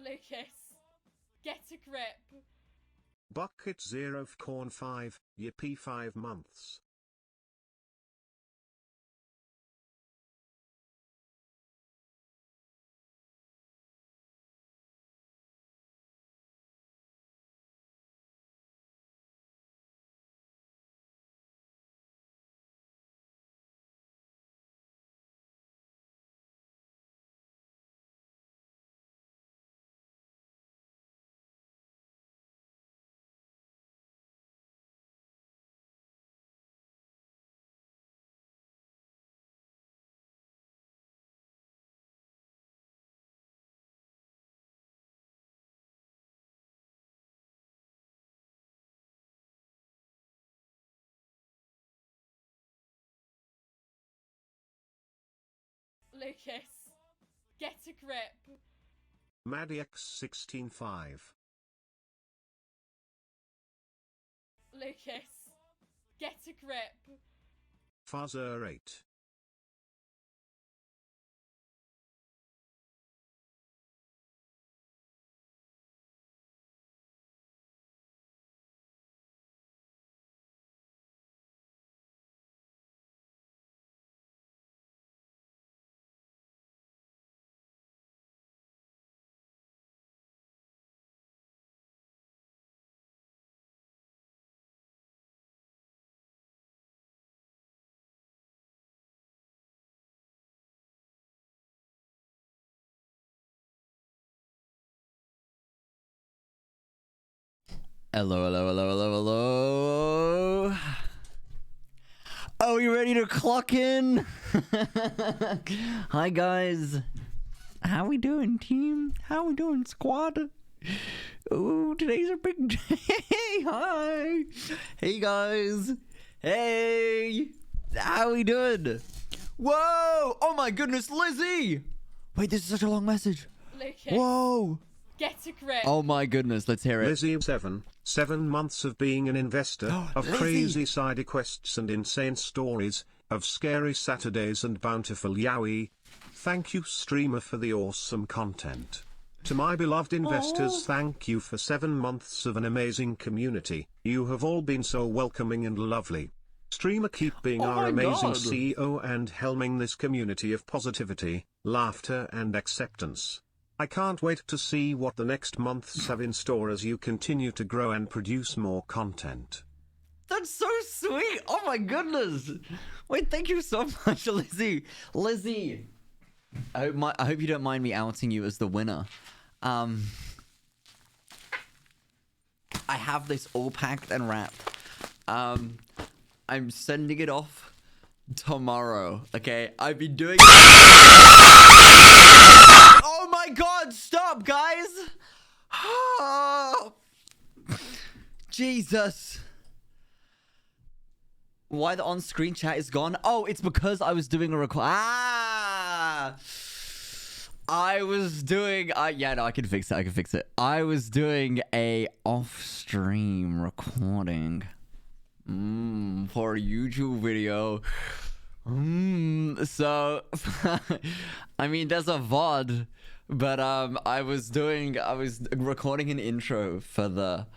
Lucas, get a grip. Bucket 0 of corn 5, yippee 5 months. Lucas, get a grip. Maddix 16.5. Lucas, get a grip. Fuzzer 8. Hello, hello, hello, hello, hello. Are we ready to clock in? Hi, guys. How we doing, team? How we doing, squad? Ooh, today's a big day. Hi. Hey, guys. Hey. How we doing? Whoa. Oh, my goodness, Lizzie. Wait, this is such a long message. Lucas, Whoa. get a grip. Oh, my goodness. Let's hear it. Lizzie 7 months of being an investor, of Lizzie. crazy side quests and insane stories, of scary Saturdays and bountiful yaoi. Thank you, streamer, for the awesome content. To my beloved investors, thank you for 7 months of an amazing community. You have all been so welcoming and lovely. Streamer, keep being our amazing God. CEO and helming this community of positivity, laughter and acceptance. I can't wait to see what the next months have in store as you continue to grow and produce more content. That's so sweet. Oh my goodness. Wait, thank you so much, Lizzie. Lizzie. I hope you don't mind me outing you as the winner. I have this all packed and wrapped. I'm sending it off tomorrow. Okay, I've been doing. Oh my God! Stop, guys. Jesus. Why the on-screen chat is gone? Oh, it's because I was doing a record. I was doing. Yeah, no, I can fix it. I was doing a off-stream recording. For a YouTube video. So, I mean, there's a VOD, but I was recording an intro for the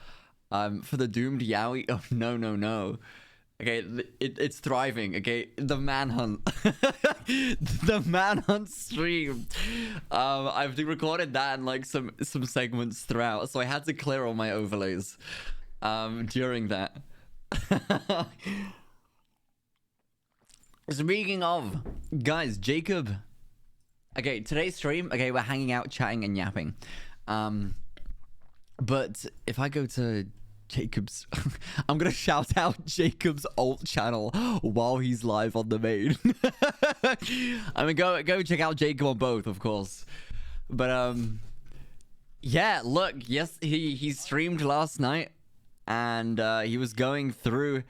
Doomed Yaoi. Oh no. Okay, it's thriving. Okay, the manhunt, the manhunt stream. I've recorded that and like some segments throughout, so I had to clear all my overlays during that. Speaking of, guys, Jacob. Okay, today's stream. Okay, we're hanging out, chatting, and yapping. But if I go to Jacob's, I'm gonna shout out Jacob's alt channel while he's live on the main. I mean, go check out Jacob on both, of course. But yeah, look, yes, he streamed last night, and he was going through.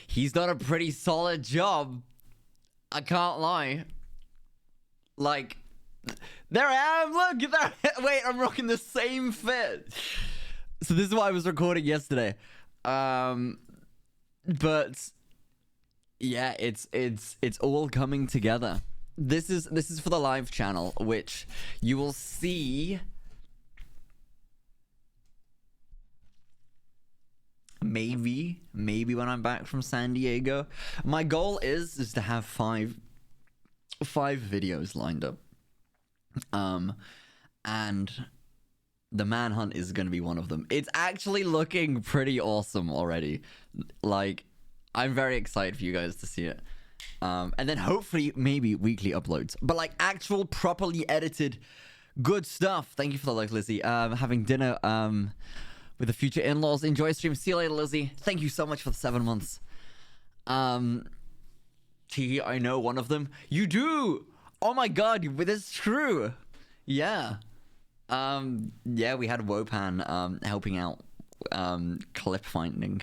He's done a pretty solid job. I can't lie. Like, there I am. Look, there. Wait, I'm rocking the same fit. So this is what I was recording yesterday. But yeah, it's all coming together. This is for the live channel, which you will see maybe when I'm back from San Diego. My goal is to have five videos lined up. And the manhunt is going to be one of them. It's actually looking pretty awesome already. Like, I'm very excited for you guys to see it. And then hopefully maybe weekly uploads, but like actual properly edited good stuff. Thank you for the like, Lizzie. Having dinner with the future in-laws. Enjoy stream. See you later, Lizzie. Thank you so much for the 7 months. T, I know one of them. You do. Oh my god, that's true. Yeah. Yeah, we had Wopan helping out clip finding.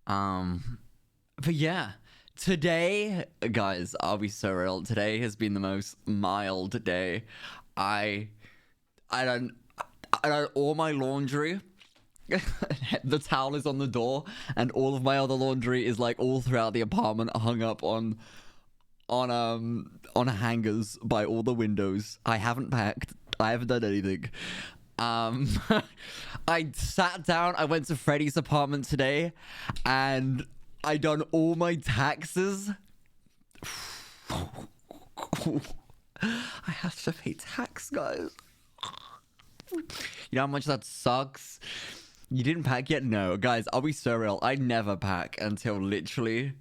But yeah, today, guys, I'll be so real. Today has been the most mild day. I don't all my laundry. The towel is on the door, and all of my other laundry is like all throughout the apartment, hung up on hangers by all the windows. I haven't packed. I haven't done anything. I sat down. I went to Freddy's apartment today, and I done all my taxes. I have to pay tax, guys. You know how much that sucks? You didn't pack yet? No. Guys, I'll be so real. I never pack until literally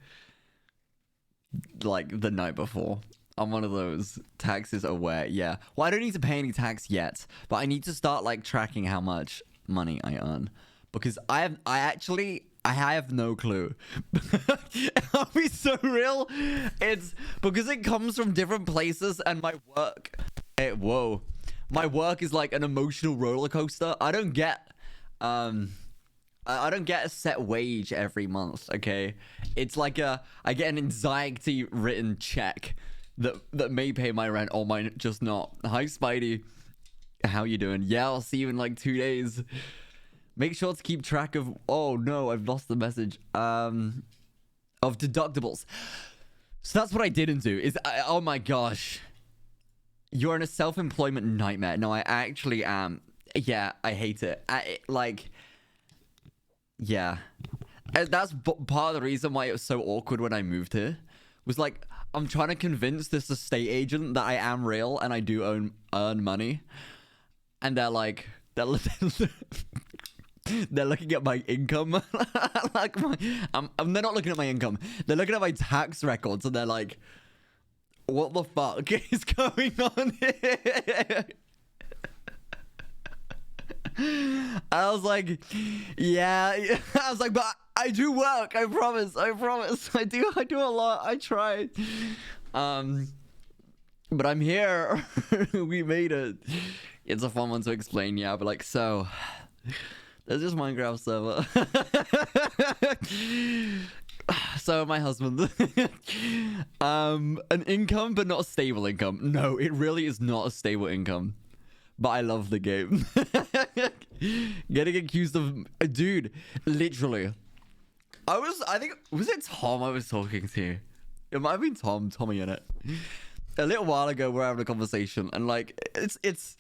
like the night before. I'm one of those taxes aware. Yeah. Well, I don't need to pay any tax yet, but I need to start like tracking how much money I earn, because I have no clue. I'll be so real. It's because it comes from different places, and my work. My work is like an emotional roller coaster. I don't get I don't get a set wage every month. Okay, it's like I get an anxiety written check that may pay my rent or might just not. Hi, Spidey. How you doing? Yeah, I'll see you in like 2 days. Make sure to keep track of... Oh, no, I've lost the message. Of deductibles. So that's what I didn't do. Oh, my gosh. You're in a self-employment nightmare. No, I actually am. Yeah, I hate it. Yeah. And that's part of the reason why it was so awkward when I moved here. Was like... I'm trying to convince this estate agent that I am real and I do earn money. And they're like... They're looking at my income. Like they're not looking at my income. They're looking at my tax records and they're like, what the fuck is going on here? I was like, yeah. I was like, but I do work. I promise. I do a lot. I try. But I'm here. We made it. It's a fun one to explain, yeah. But like, so there's this Minecraft server. So my husband, an income, but not a stable income. No, it really is not a stable income. But I love the game. Getting accused of... Dude, literally. I think... Was it Tom I was talking to? It might have been Tommy in it. A little while ago, we're having a conversation. And like, it's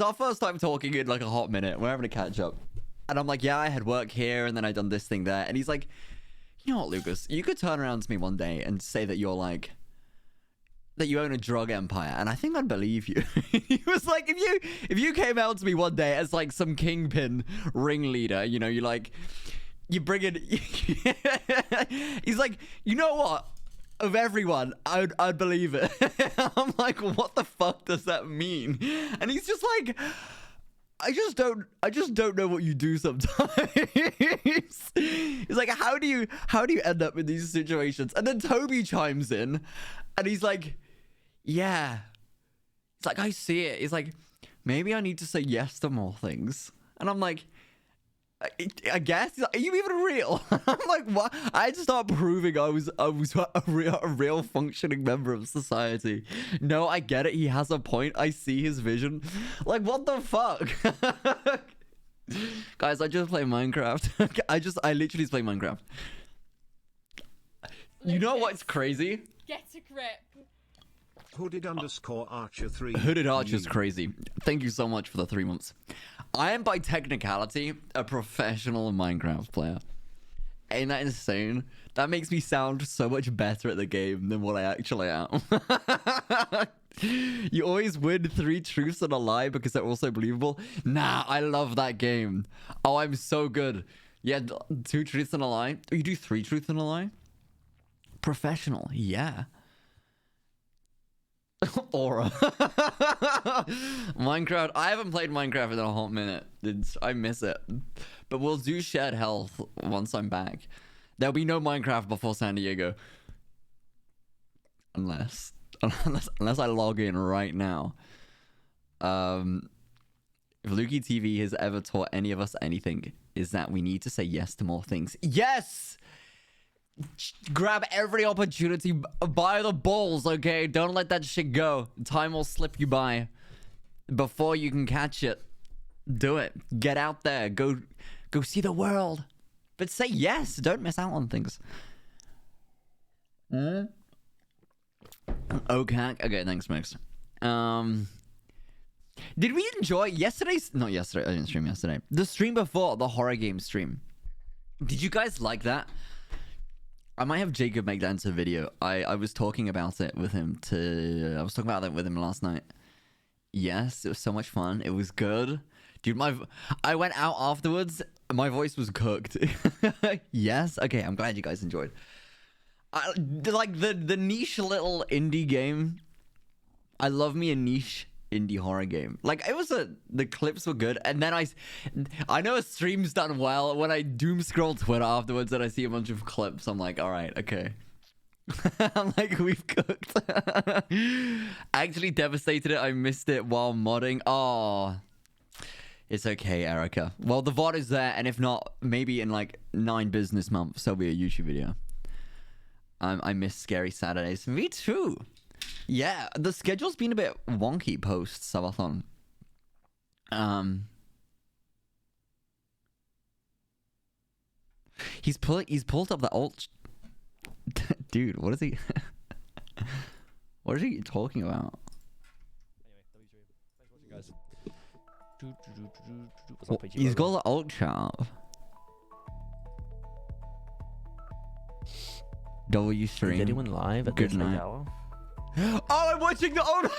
our first time talking in like a hot minute. We're having a catch up. And I'm like, yeah, I had work here. And then I done this thing there. And he's like, you know what, Lucas? You could turn around to me one day and say that you're like... that you own a drug empire, and I think I'd believe you. He was like, if you came out to me one day as like some kingpin ringleader, you know, you bring in... He's like, you know what? Of everyone, I'd believe it. I'm like, what the fuck does that mean? And he's just like, I just don't know what you do sometimes. He's like, how do you end up in these situations? And then Toby chimes in, and he's like, yeah. It's like, I see it. He's like, maybe I need to say yes to more things. And I'm like, I guess. He's like, are you even real? I'm like, what? I had to start proving I was a real functioning member of society. No, I get it. He has a point. I see his vision. Like, what the fuck? Guys, I just play Minecraft. I literally just play Minecraft. You know what's crazy? Get a grip. Hooded underscore Archer 3. Hooded Archer's crazy. Thank you so much for the 3 months. I am by technicality a professional Minecraft player. Ain't that insane? That makes me sound so much better at the game than what I actually am. You always win 3 truths and a lie because they're also believable. Nah, I love that game. Oh, I'm so good. Yeah, 2 truths and a lie. Oh, you do 3 truths and a lie? Professional, yeah. Aura. Minecraft. I haven't played Minecraft in a hot minute. I miss it. But we'll do shared health once I'm back. There'll be no Minecraft before San Diego. Unless I log in right now. If Lukey TV has ever taught any of us anything, is that we need to say yes to more things. Yes! Grab every opportunity by the balls, okay? Don't let that shit go. Time will slip you by before you can catch it. Do it. Get out there. Go see the world. But say yes. Don't miss out on things. Okay. Okay, thanks, Mix. Did we enjoy yesterday's... Not yesterday. I didn't stream yesterday. The stream before, the horror game stream. Did you guys like that? I might have Jacob make that into a video. I was talking about it with him I was talking about it with him last night. Yes, it was so much fun. It was good. Dude, I went out afterwards. My voice was cooked. Yes? Okay, I'm glad you guys enjoyed. Like the niche little indie game. I love me a niche indie horror game. Like it was the clips were good, and then I know a stream's done well when I doom scroll Twitter afterwards and I see a bunch of clips. I'm like, all right, okay. I'm like, we've cooked. I actually devastated it. I missed it while modding. Oh, it's okay, Erica. Well, the VOD is there, and if not, maybe in like 9 business months there'll be a YouTube video. I miss Scary Saturdays. Me too. Yeah, the schedule's been a bit wonky post subathon. He's pulled up the alt. Dude, what is he? What is he talking about? Anyway, guys. He's got the alt chart. W stream. Is anyone live at Good this night. hour? Oh, I'm watching the old. Wait,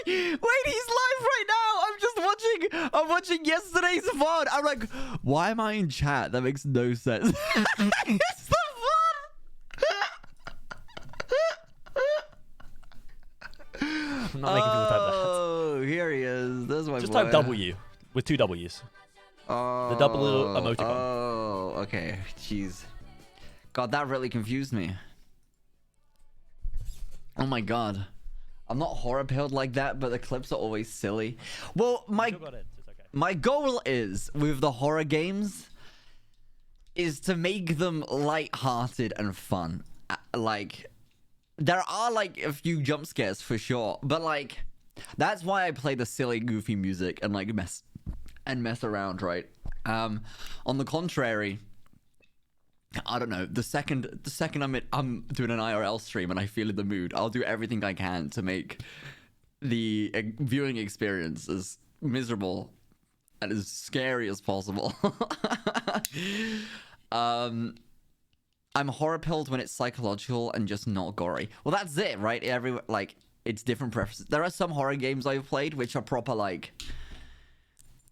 he's live right now. I'm watching yesterday's VOD. I'm like, why am I in chat? That makes no sense. It's the VOD. I'm not making people type that. Oh, here he is. There's my Just boy. type W with 2 W's. Oh, The double emoticon. Oh, okay. Jeez. God, that really confused me. Oh my god. I'm not horror pilled like that, but the clips are always silly. Well, my goal is, with the horror games, is to make them light-hearted and fun. Like, there are, like, a few jump scares for sure, but, like, that's why I play the silly, goofy music and, like, mess around, right? On the contrary, I don't know, the second I'm doing an IRL stream and I feel in the mood, I'll do everything I can to make the viewing experience as miserable and as scary as possible. I'm horror pilled when it's psychological and just not gory. Well, that's it, right? It's different preferences. There are some horror games I've played which are proper, like,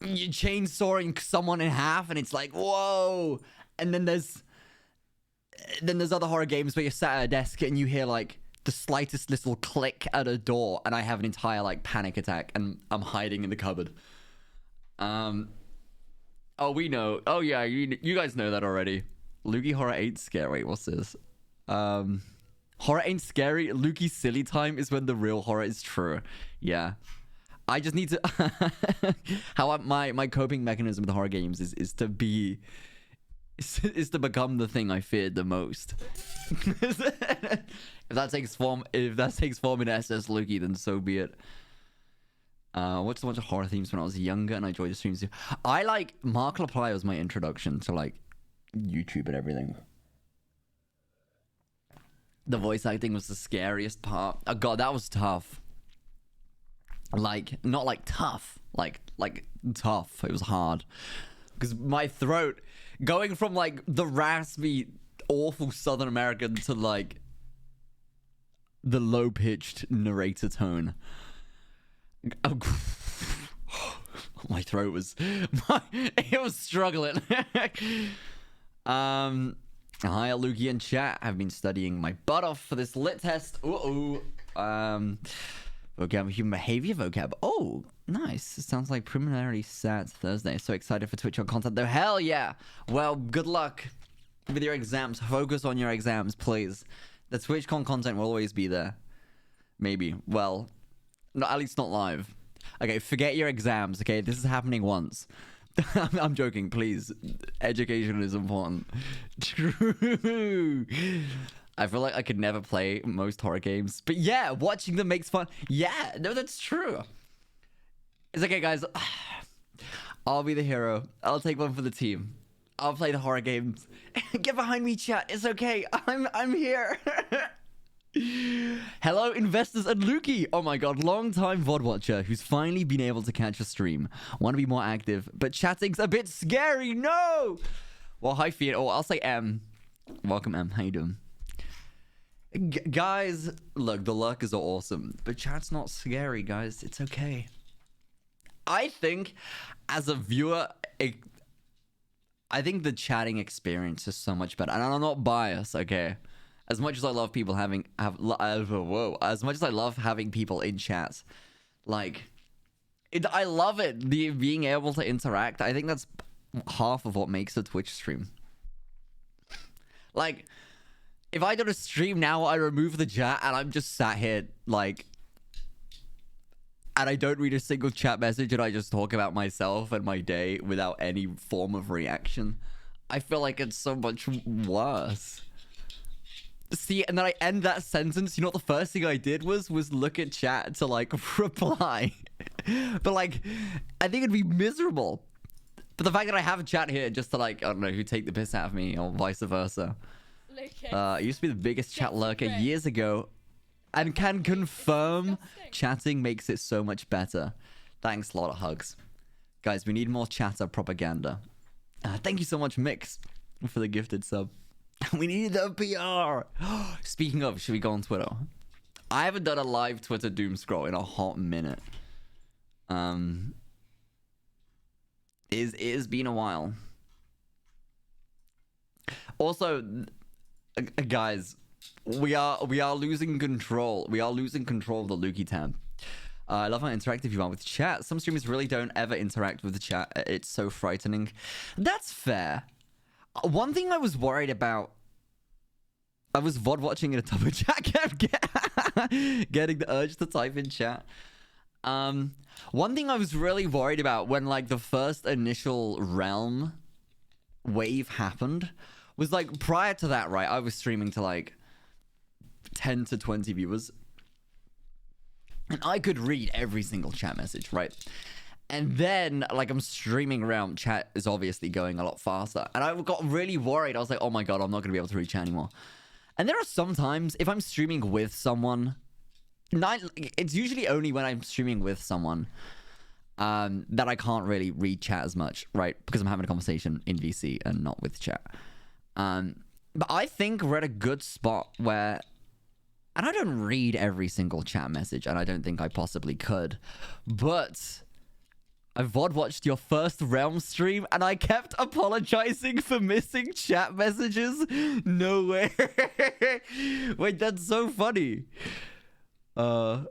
you chainsawing someone in half and it's like, whoa. And then there's other horror games where you're sat at a desk and you hear like the slightest little click at a door and I have an entire like panic attack and I'm hiding in the cupboard. Oh, we know. Oh yeah, you guys know that already. Lukey horror ain't scary. Wait, what's this? Horror ain't scary. Lukey silly time is when the real horror is true. Yeah. I just need to how my coping mechanism with horror games is to become the thing I feared the most. If that takes form in SS Lukey, then so be it. Watched a bunch of horror themes when I was younger and I enjoyed the streams too. I like Mark Laplay was my introduction to like YouTube and everything. The voice acting was the scariest part. Oh god, that was tough. Like, not like tough, like tough. It was hard. because my throat, going from like the raspy, awful Southern American to like the low-pitched narrator tone. Oh, my throat was, it was struggling. Hi, Lukey and chat. I've been studying my butt off for this lit test. Vocab, human behavior vocab. Oh, nice. It sounds like preliminary stats Thursday. So excited for TwitchCon content though. Hell yeah. Well, good luck with your exams. Focus on your exams, please. The TwitchCon content will always be there. Maybe. Well, no, at least not live. Okay, forget your exams, okay? This is happening once. I'm joking, please. Education is important. True. I feel like I could never play most horror games. But yeah, watching them makes fun. Yeah, no, that's true. It's okay, guys. I'll be the hero. I'll take one for the team. I'll play the horror games. Get behind me, chat. It's okay. I'm here. Hello, investors and Lukey. Oh my god, long-time VOD watcher who's finally been able to catch a stream. Want to be more active, but chatting's a bit scary. No! Well, hi, Fiat. Oh, I'll say M. Welcome, M. How you doing? Guys, look, the luck is awesome, but chat's not scary, guys. It's okay. I think, as a viewer, I think the chatting experience is so much better. And I'm not biased, okay? As much as I love people as much as I love having people in chats, like, I love it, being able to interact. I think that's half of what makes a Twitch stream. Like, if I do a stream now, I remove the chat and I'm just sat here, like, and I don't read a single chat message and I just talk about myself and my day without any form of reaction. I feel like it's so much worse. See, and then I end that sentence. You know what the first thing I did was look at chat to, like, reply. But, like, I think it'd be miserable. But the fact that I have a chat here just to, like, I don't know, who take the piss out of me or vice versa. Lukey. Used to be the biggest chat lurker years ago and can confirm chatting makes it so much better. Thanks, a lot of hugs. Guys, we need more chatter propaganda. Thank you so much, Mix, for the gifted sub. We need the PR. Speaking of, should we go on Twitter? I haven't done a live Twitter doom scroll in a hot minute. It has been a while. Also, guys, we are losing control. We are losing control of the Lukey tab. I love how interactive you are with chat. Some streamers really don't ever interact with the chat. It's so frightening. That's fair. One thing I was worried about, I was VOD watching in a top of chat, kept getting the urge to type in chat. One thing I was really worried about when, like, the first initial Realm wave happened was, like, prior to that, right, I was streaming to, like, 10 to 20 viewers. And I could read every single chat message, right? And then, like, I'm streaming around, chat is obviously going a lot faster. And I got really worried. I was like, oh my god, I'm not going to be able to read chat anymore. And there are some times, if I'm streaming with someone, it's usually only when I'm streaming with someone that I can't really read chat as much, right? Because I'm having a conversation in VC and not with chat. But I think we're at a good spot where... And I don't read every single chat message, and I don't think I possibly could. But... I VOD watched your first Realm stream and I kept apologizing for missing chat messages. No way. Wait, that's so funny. Yeah,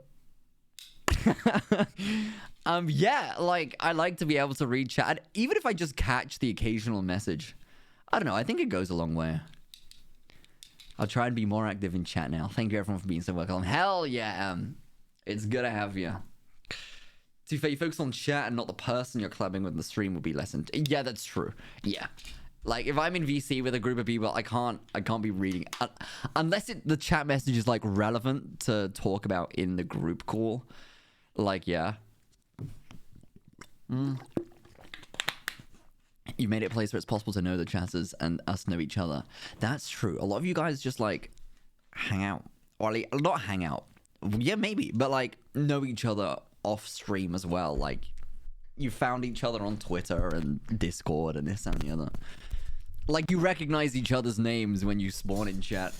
like, I like to be able to read chat. Even if I just catch the occasional message. I don't know, I think it goes a long way. I'll try and be more active in chat now. Thank you everyone for being so welcome. Hell yeah, it's good to have you. To be fair, you focus on chat and not the person you're clubbing with. The stream will be less. Yeah, that's true. Yeah, like if I'm in VC with a group of people, I can't be reading unless the chat message is like relevant to talk about in the group call. Like, yeah. You made it a place where it's possible to know the chatters and us know each other. That's true. A lot of you guys just like hang out, or like, not hang out. Yeah, maybe, but like know each other off stream as well. Like, you found each other on Twitter and Discord and this and the other. Like, you recognize each other's names when you spawn in chat.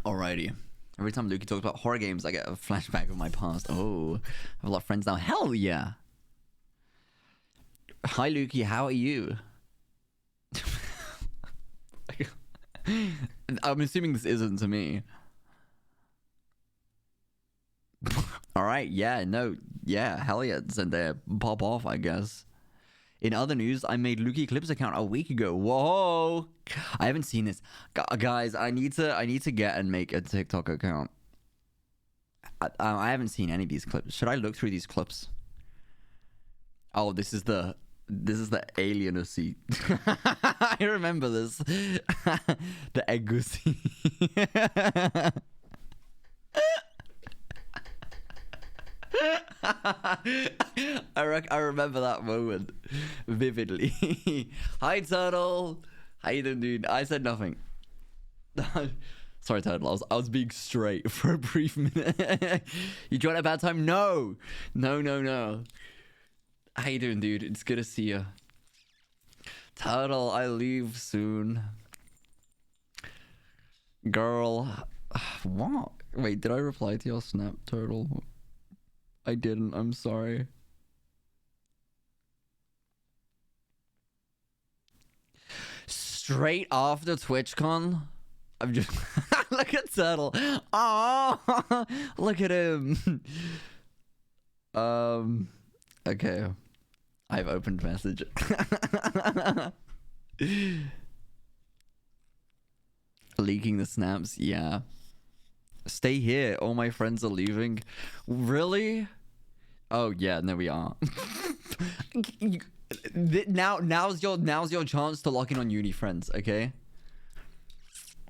Alrighty. Every time Lukey talks about horror games, I get a flashback of my past. Oh, I have a lot of friends now. Hell yeah. Hi, Lukey. How are you? I'm assuming this isn't to me. Alright, yeah, no, yeah, hell yeah, send there, pop off, I guess. In other news, I made Lukey Clips account a week ago. Whoa! I haven't seen this. Guys, I need to get and make a TikTok account. I haven't seen any of these clips. Should I look through these clips? Oh, this is the alienacy. I remember this. The egusi. I remember that moment vividly. Hi, Turtle. How you doing, dude? I said nothing. Sorry, Turtle. I was being straight for a brief minute. You joined at a bad time? No. No. How you doing, dude? It's good to see you. Turtle, I leave soon. Girl. What? Wait, did I reply to your snap, Turtle? I didn't. I'm sorry. Straight after TwitchCon? I'm just... Look at Turtle. Oh, look at him. Okay. I've opened message. Leaking the snaps? Yeah. Stay here. All my friends are leaving. Really? Oh yeah, no, we are. Now's your chance to lock in on uni friends, okay?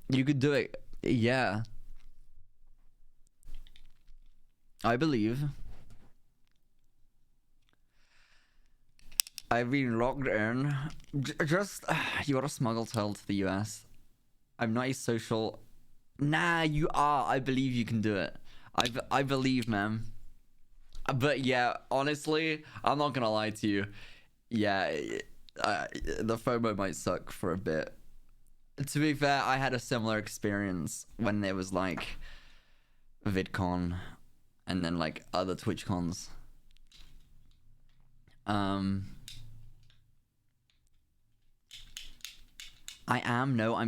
You could do it. Yeah. I believe. I've been logged in. Just you gotta smuggle Turtle to the US. I'm not a social. Nah, you are. I believe you can do it. I believe, man. But yeah, honestly, I'm not gonna lie to you. Yeah, the FOMO might suck for a bit. To be fair, I had a similar experience when there was like VidCon and then like other TwitchCons. I'm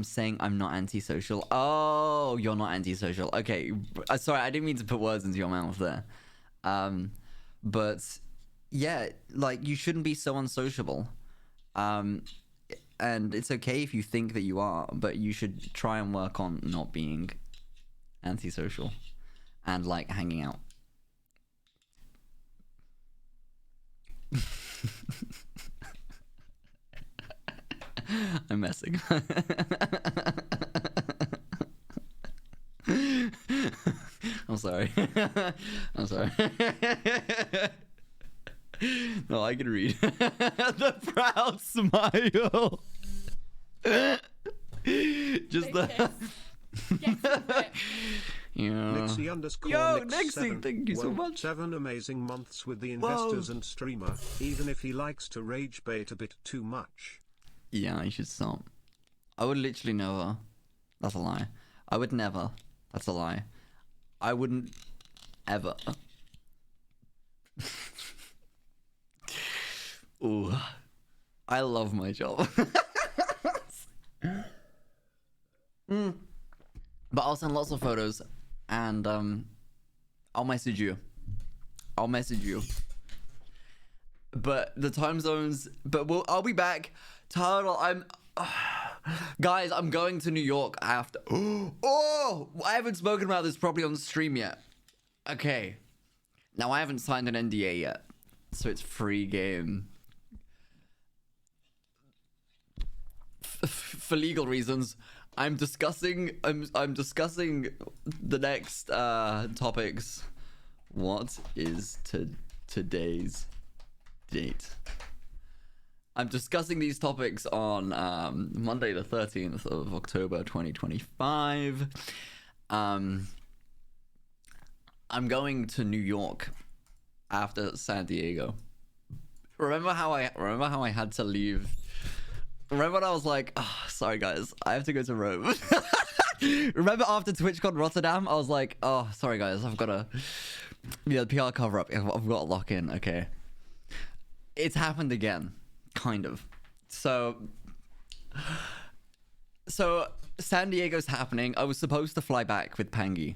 saying I'm not antisocial. Oh, you're not antisocial. Okay, sorry, I didn't mean to put words into your mouth there. But yeah, like, you shouldn't be so unsociable. And it's okay if you think that you are, but you should try and work on not being antisocial and like hanging out. I'm messing. I'm sorry. I'm sorry. No, I can read. The proud smile. Just the... Yeah. Nixie underscore Yo, Nix Nixie, 7. thank you so much. 7 amazing months with the investors and streamer, even if he likes to rage bait a bit too much. Yeah, I should stop. I would literally never. That's a lie. I would never. That's a lie. I wouldn't ever. Ooh. I love my job. But I'll send lots of photos and I'll message you. But the time zones, I'll be back. Turtle, guys, I'm going to New York after. Oh, I haven't spoken about this properly on the stream yet. Okay. Now I haven't signed an NDA yet, so it's free game. For legal reasons, I'm discussing the next topics. What is today's date? I'm discussing these topics on Monday the 13th of October 2025. I'm going to New York after San Diego. Remember how I had to leave? Remember when I was like, oh, sorry guys, I have to go to Rome. Remember after TwitchCon Rotterdam, I was like, oh, sorry guys, I've got to, the PR cover up. I've got to lock in. Okay. It's happened again, kind of. So San Diego's happening. I was supposed to fly back with Pangy,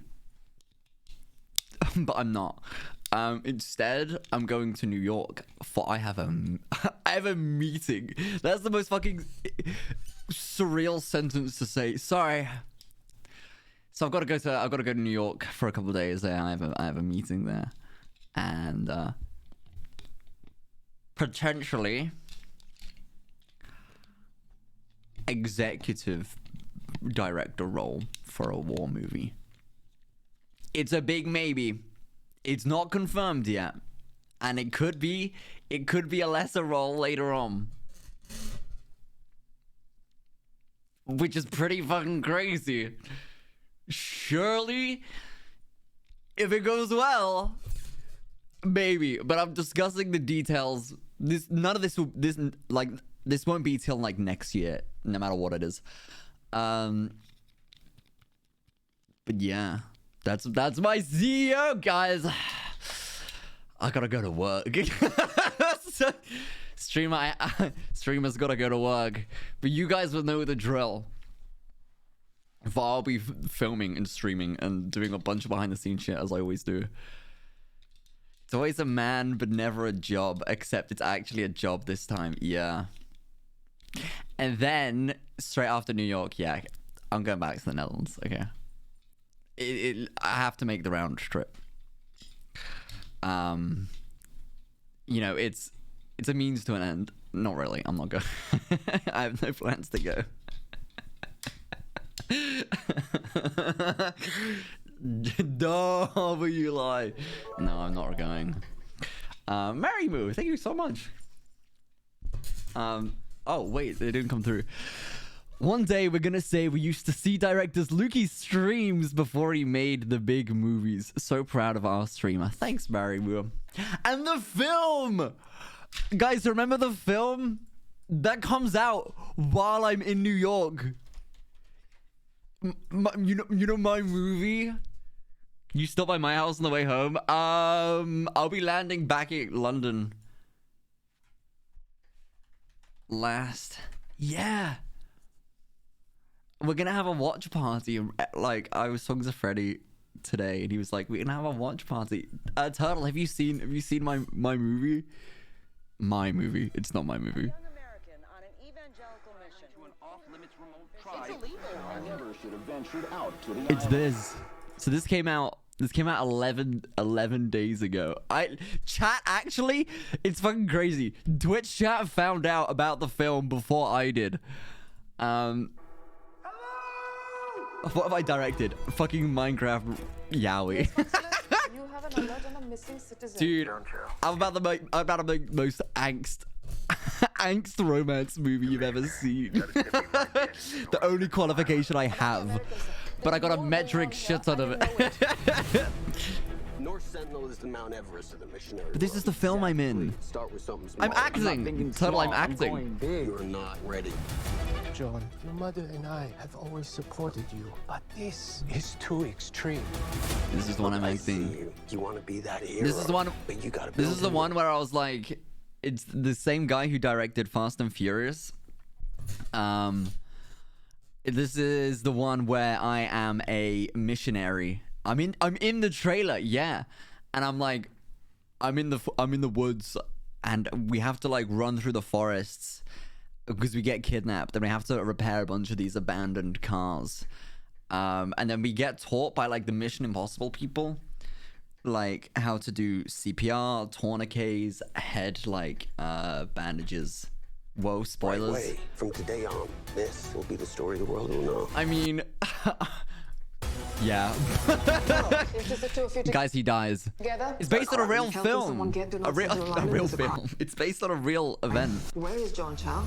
but I'm not. Instead, I'm going to New York for I have a meeting. That's the most fucking surreal sentence to say. Sorry. So I've got to go to New York for a couple of days there. I have a meeting there, and potentially executive director role for a war movie. It's a big maybe. It's not confirmed yet, and it could be a lesser role later on, which is pretty fucking crazy. Surely, if it goes well, maybe. But I'm discussing the details. None of this this won't be till like next year, no matter what it is. But yeah. That's my CEO, guys. I gotta go to work. Streamer's gotta go to work. But you guys will know the drill. For I'll be filming and streaming and doing a bunch of behind the scenes shit as I always do. It's always a man, but never a job. Except it's actually a job this time. Yeah. And then straight after New York, yeah, I'm going back to the Netherlands. Okay. I have to make the round trip. You know, it's a means to an end. Not really. I'm not going. I have no plans to go. W lie. No, I'm not going. Mary Moo, thank you so much. Oh wait, they didn't come through. One day we're gonna say we used to see directors Lukey streams before he made the big movies. So proud of our streamer. Thanks, Barry Moo. And the film! Guys, remember the film? That comes out while I'm in New York. You know my movie? You stop by my house on the way home? I'll be landing back at London. Yeah. We're gonna have a watch party. Like, I was talking to Freddie today, and he was like, "We're gonna have a watch party." Turtle, have you seen my movie? My movie. It's not my movie. It's this. So this came out 11 days ago. Chat, actually, it's fucking crazy. Twitch chat found out about the film before I did. What have I directed? Fucking Minecraft Yowie. You have an alert on a missing citizen. Dude, I'm about to make the most angst romance movie you've ever seen. The only qualification I have. But I got a metric shit ton of it. North Sentinel is the Mount Everest of the missionary. But this is the film I'm in. Start with something small. I'm acting. Turtle, I'm acting. You're not ready. John, your mother and I have always supported you, but this is too extreme. This is the one I'm I see acting. you want to be that hero. This is the one. But you gotta This build is the him. one where I was like, it's the same guy who directed Fast and Furious. This is the one where I am a missionary. I'm in the trailer, yeah, and I'm like, I'm in the woods, and we have to like run through the forests because we get kidnapped, and we have to repair a bunch of these abandoned cars, and then we get taught by like the Mission Impossible people, like how to do CPR, tourniquets, head like bandages. Whoa, spoilers. Right way. From today on, this will be the story the world will know. I mean, yeah. It's just the two of you Guys, he dies. together. It's based on a real Help film. someone get to A Los real Angeles film. Island. It's based on a real event. Where is John Chow?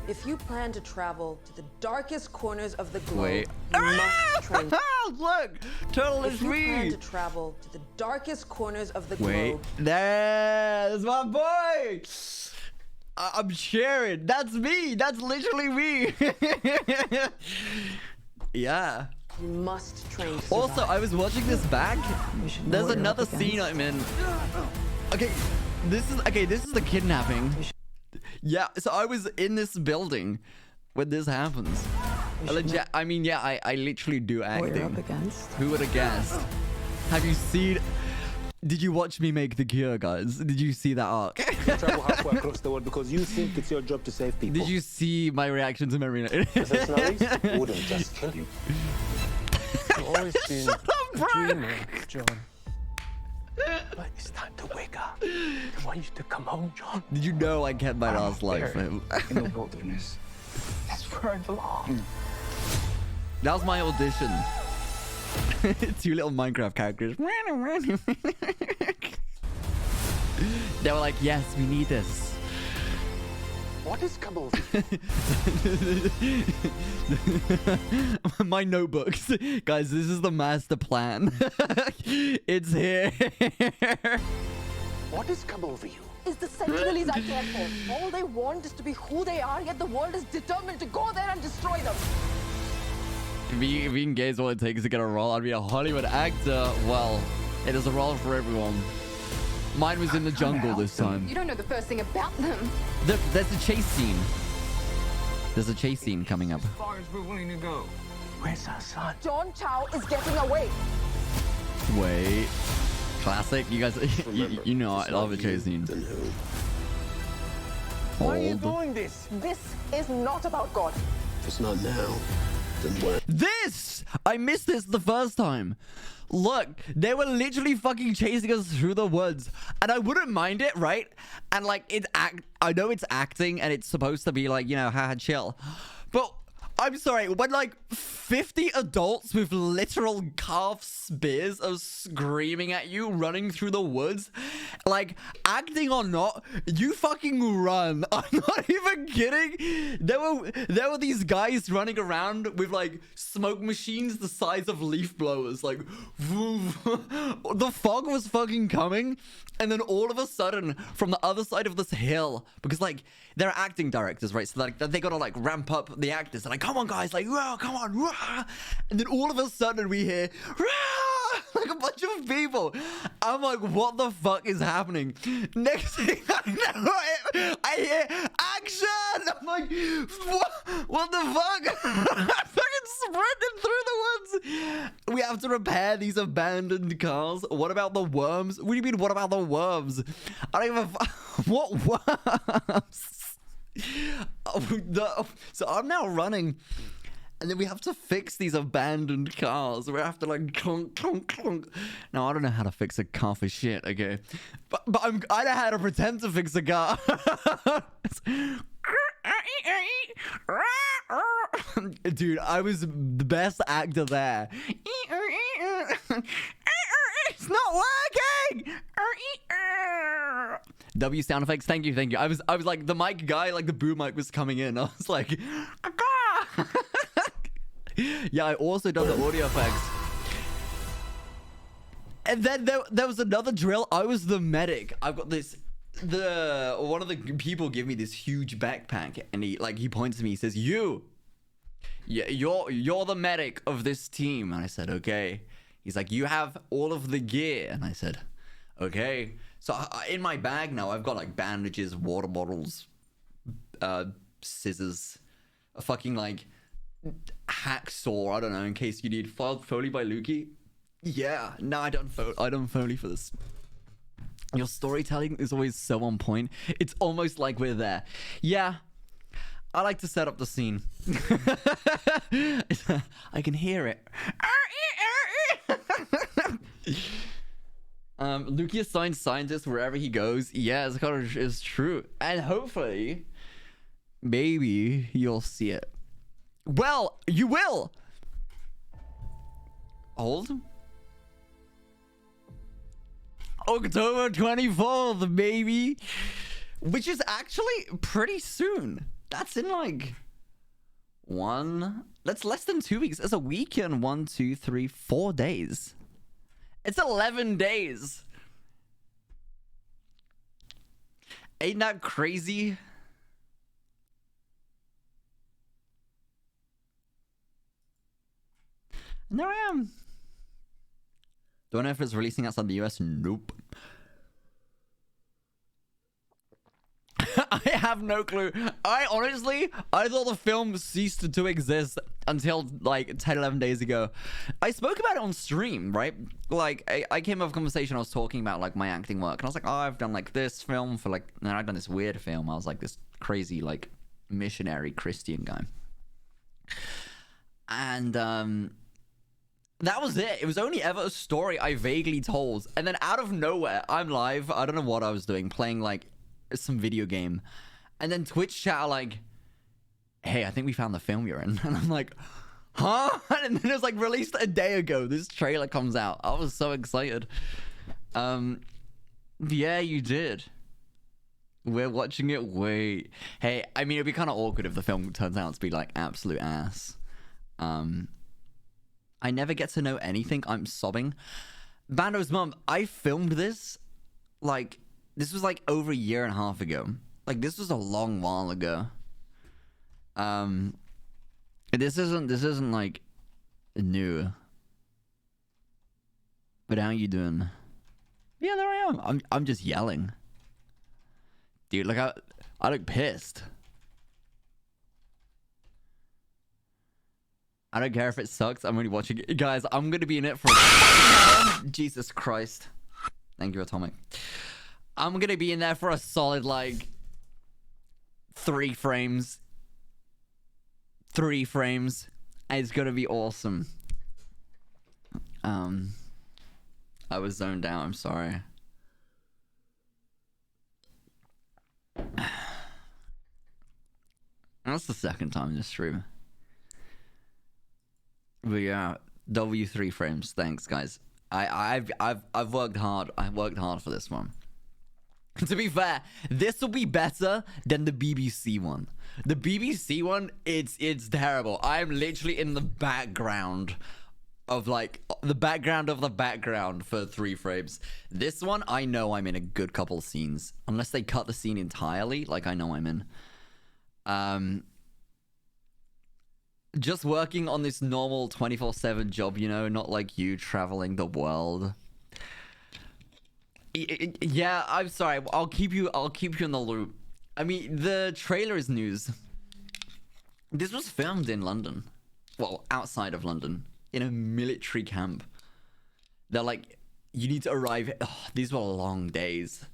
If you plan to travel to the darkest corners of the globe, Wait. you must train. Look, turtle is If you plan me. to travel to the darkest corners of the Wait, globe, there's my boy. I'm sharing. That's me. That's literally me. Yeah. you must train to survive. Also, I was watching this back. There's another scene I'm in. Okay, this is the kidnapping. Yeah, so I was in this building when this happens. I mean, yeah, I literally do acting. Who would have guessed? Have you seen? Did you watch me make the cure, guys? Did you see that arc? You travel halfway across the world because you think it's your job to save people. Did you see my reaction to Marina? Mercenaries wouldn't just kill you. You've always been a dreamer, John. But it's time to wake up. I want you to come home, John. Did you know I kept my last life? In the wilderness. That's where I belong. That was my audition. 2 little Minecraft characters. They were like, yes, we need this. What is come over? My notebooks. Guys, this is the master plan. It's here. What has come over you? Is the Sentinelese I care for. All they want is to be who they are, yet the world is determined to go there and destroy them. If you can gauge what it takes to get a role, I'd be a Hollywood actor. Well, it is a role for everyone. Mine was in the jungle this time. You don't know the first thing about them. There's a chase scene. There's a chase scene coming up. As far as we're willing to go. Where's our son? John Chow is getting away. Wait. Classic. You guys, you know I love a chase scene. Then who? Why are you Hold. doing this? This is not about God. If it's not now, then when? This! I missed this the first time. Look, they were literally fucking chasing us through the woods. And I wouldn't mind it, right? And like, I know it's acting and it's supposed to be like, you know, haha, chill. But I'm sorry, when like 50 adults with literal carved spears are screaming at you, running through the woods, like, acting or not, you fucking run. I'm not even kidding. There were these guys running around with like smoke machines the size of leaf blowers, like, the fog was fucking coming, and then all of a sudden, from the other side of this hill, because like, they're acting directors, right? So like, they gotta like ramp up the actors. They're like, come on guys, like, whoa, come on, whoa. And then all of a sudden we hear, like a bunch of people. I'm like, what the fuck is happening? Next thing I know, I hear action. I'm like, what the fuck? I'm fucking sprinting through the woods. We have to repair these abandoned cars. What about the worms? What do you mean, what about the worms? I don't even what worms? So I'm now running, and then we have to fix these abandoned cars. We have to like clunk, clunk, clunk. Now I don't know how to fix a car for shit, okay? But I know how to pretend to fix a car. Dude, I was the best actor there. It's not working. W sound effects. Thank you. I was like the mic guy, like the boom mic was coming in. I was like, yeah. I also done the audio effects. And then there was another drill. I was the medic. I've got this. One of the people give me this huge backpack, and he points to me. He says, "You're the medic of this team." And I said, "Okay." He's like, "You have all of the gear," and I said, "Okay." So in my bag now, I've got like bandages, water bottles, scissors, a fucking like hacksaw. I don't know, in case you need Foley by Lukey. Yeah, no, I don't Foley for this. Your storytelling is always so on point. It's almost like we're there. Yeah, I like to set up the scene. I can hear it. Lukey assigned scientist wherever he goes. Yeah, it's true. And hopefully, maybe you'll see it. Well, you will. Hold. October 24th, baby. Which is actually pretty soon. That's in like that's less than 2 weeks. It's a week and 1, 2, 3, 4 days. It's 11 days. Ain't that crazy? And there I am. Don't know if it's releasing outside the US. Nope. I have no clue. I thought the film ceased to exist until like 10, 11 days ago. I spoke about it on stream, right? Like, I came up with a conversation. I was talking about like my acting work. And I was like, oh, I've done like this film for like, and I've done this weird film. I was like this crazy like missionary Christian guy. And that was it. It was only ever a story I vaguely told. And then out of nowhere, I'm live. I don't know what I was doing, playing like some video game. And then Twitch chat are like, hey, I think we found the film you're in. And I'm like, huh? And then it was like released a day ago. This trailer comes out. I was so excited. Yeah, you did. We're watching it. Wait. Hey, I mean, it'd be kind of awkward if the film turns out to be like absolute ass. I never get to know anything. I'm sobbing. Bando's mom, I filmed this like, this was like over a year and a half ago. Like, this was a long while ago. This isn't like new. But how you doing? Yeah, there I am. I'm just yelling. Dude, like I look pissed. I don't care if it sucks. I'm only watching it. Guys, I'm gonna be in it for Jesus Christ. Thank you, Atomic. I'm gonna be in there for a solid like 3 frames. 3 frames. And it's gonna be awesome. I was zoned out, I'm sorry. That's the second time in this stream. But yeah, W3 frames. Thanks, guys. I've worked hard. I worked hard for this one. To be fair, this will be better than the BBC one. The BBC one, it's terrible. I'm literally in the background of like the background of the background for 3 frames. This one, I know I'm in a good couple scenes, unless they cut the scene entirely. Like I know I'm in. Just working on this normal 24/7 job, you know, not like you traveling the world. Yeah, I'm sorry. I'll keep you in the loop. I mean, the trailer is news. This was filmed in London. Well, outside of London, in a military camp. They're like, you need to arrive. Oh, these were long days.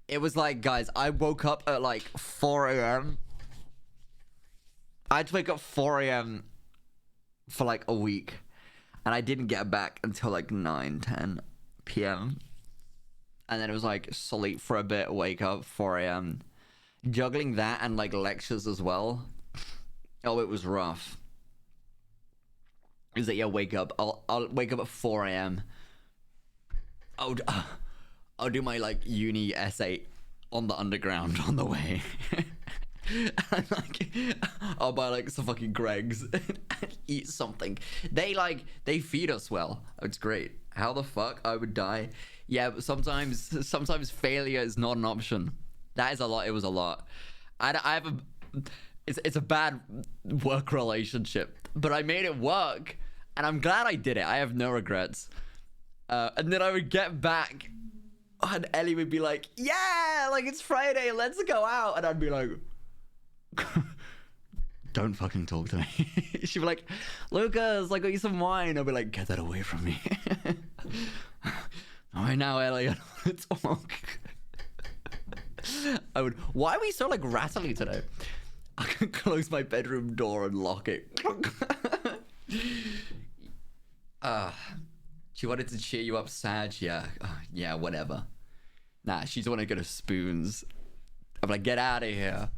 It was like, guys, I woke up at like 4 a.m. I had to wake up 4 a.m. for like a week. And I didn't get back until like 9, 10 p.m. And then it was like sleep for a bit, wake up 4 a.m. Juggling that and like lectures as well. Oh, it was rough. Is that, yeah, wake up. I'll wake up at 4 a.m. I'll do my like uni essay on the underground on the way. And like, I'll buy like some fucking Greg's and eat something. They feed us well. It's great. How the fuck I would die? Yeah, but sometimes failure is not an option. That is a lot. It was a lot. I have it's a bad work relationship, but I made it work, and I'm glad I did it. I have no regrets. And then I would get back, and Ellie would be like, "Yeah, like it's Friday, let's go out," and I'd be like, "Don't fucking talk to me." She'd be like, "Lucas, like, got you some wine." I'd be like, "Get that away from me." All right now, Ellie, I don't want to talk. I would. Why are we so like rattly today? I can close my bedroom door and lock it. She wanted to cheer you up, Sag. Yeah, yeah, whatever. Nah, she just want to go to Spoons. I'm like, get out of here.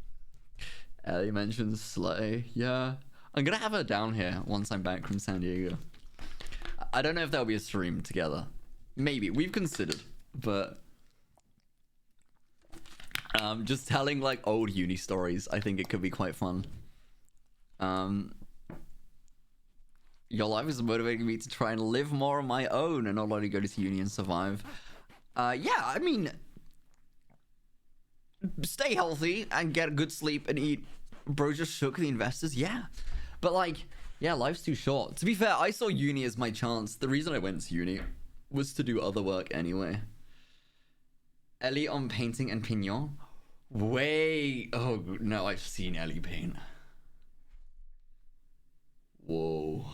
Ellie mentions Slay. Yeah, I'm gonna have her down here once I'm back from San Diego. I don't know if there'll be a stream together. Maybe. We've considered, but Just telling like old uni stories. I think it could be quite fun. Your life is motivating me to try and live more on my own and not only go to uni and survive. Yeah, I mean, stay healthy and get good sleep and eat. Bro just shook the investors. Yeah, but like, yeah, life's too short. To be fair, I saw uni as my chance. The reason I went to uni was to do other work anyway. Ellie on painting and Pignon. Wait. Oh no, I've seen Ellie paint. Whoa.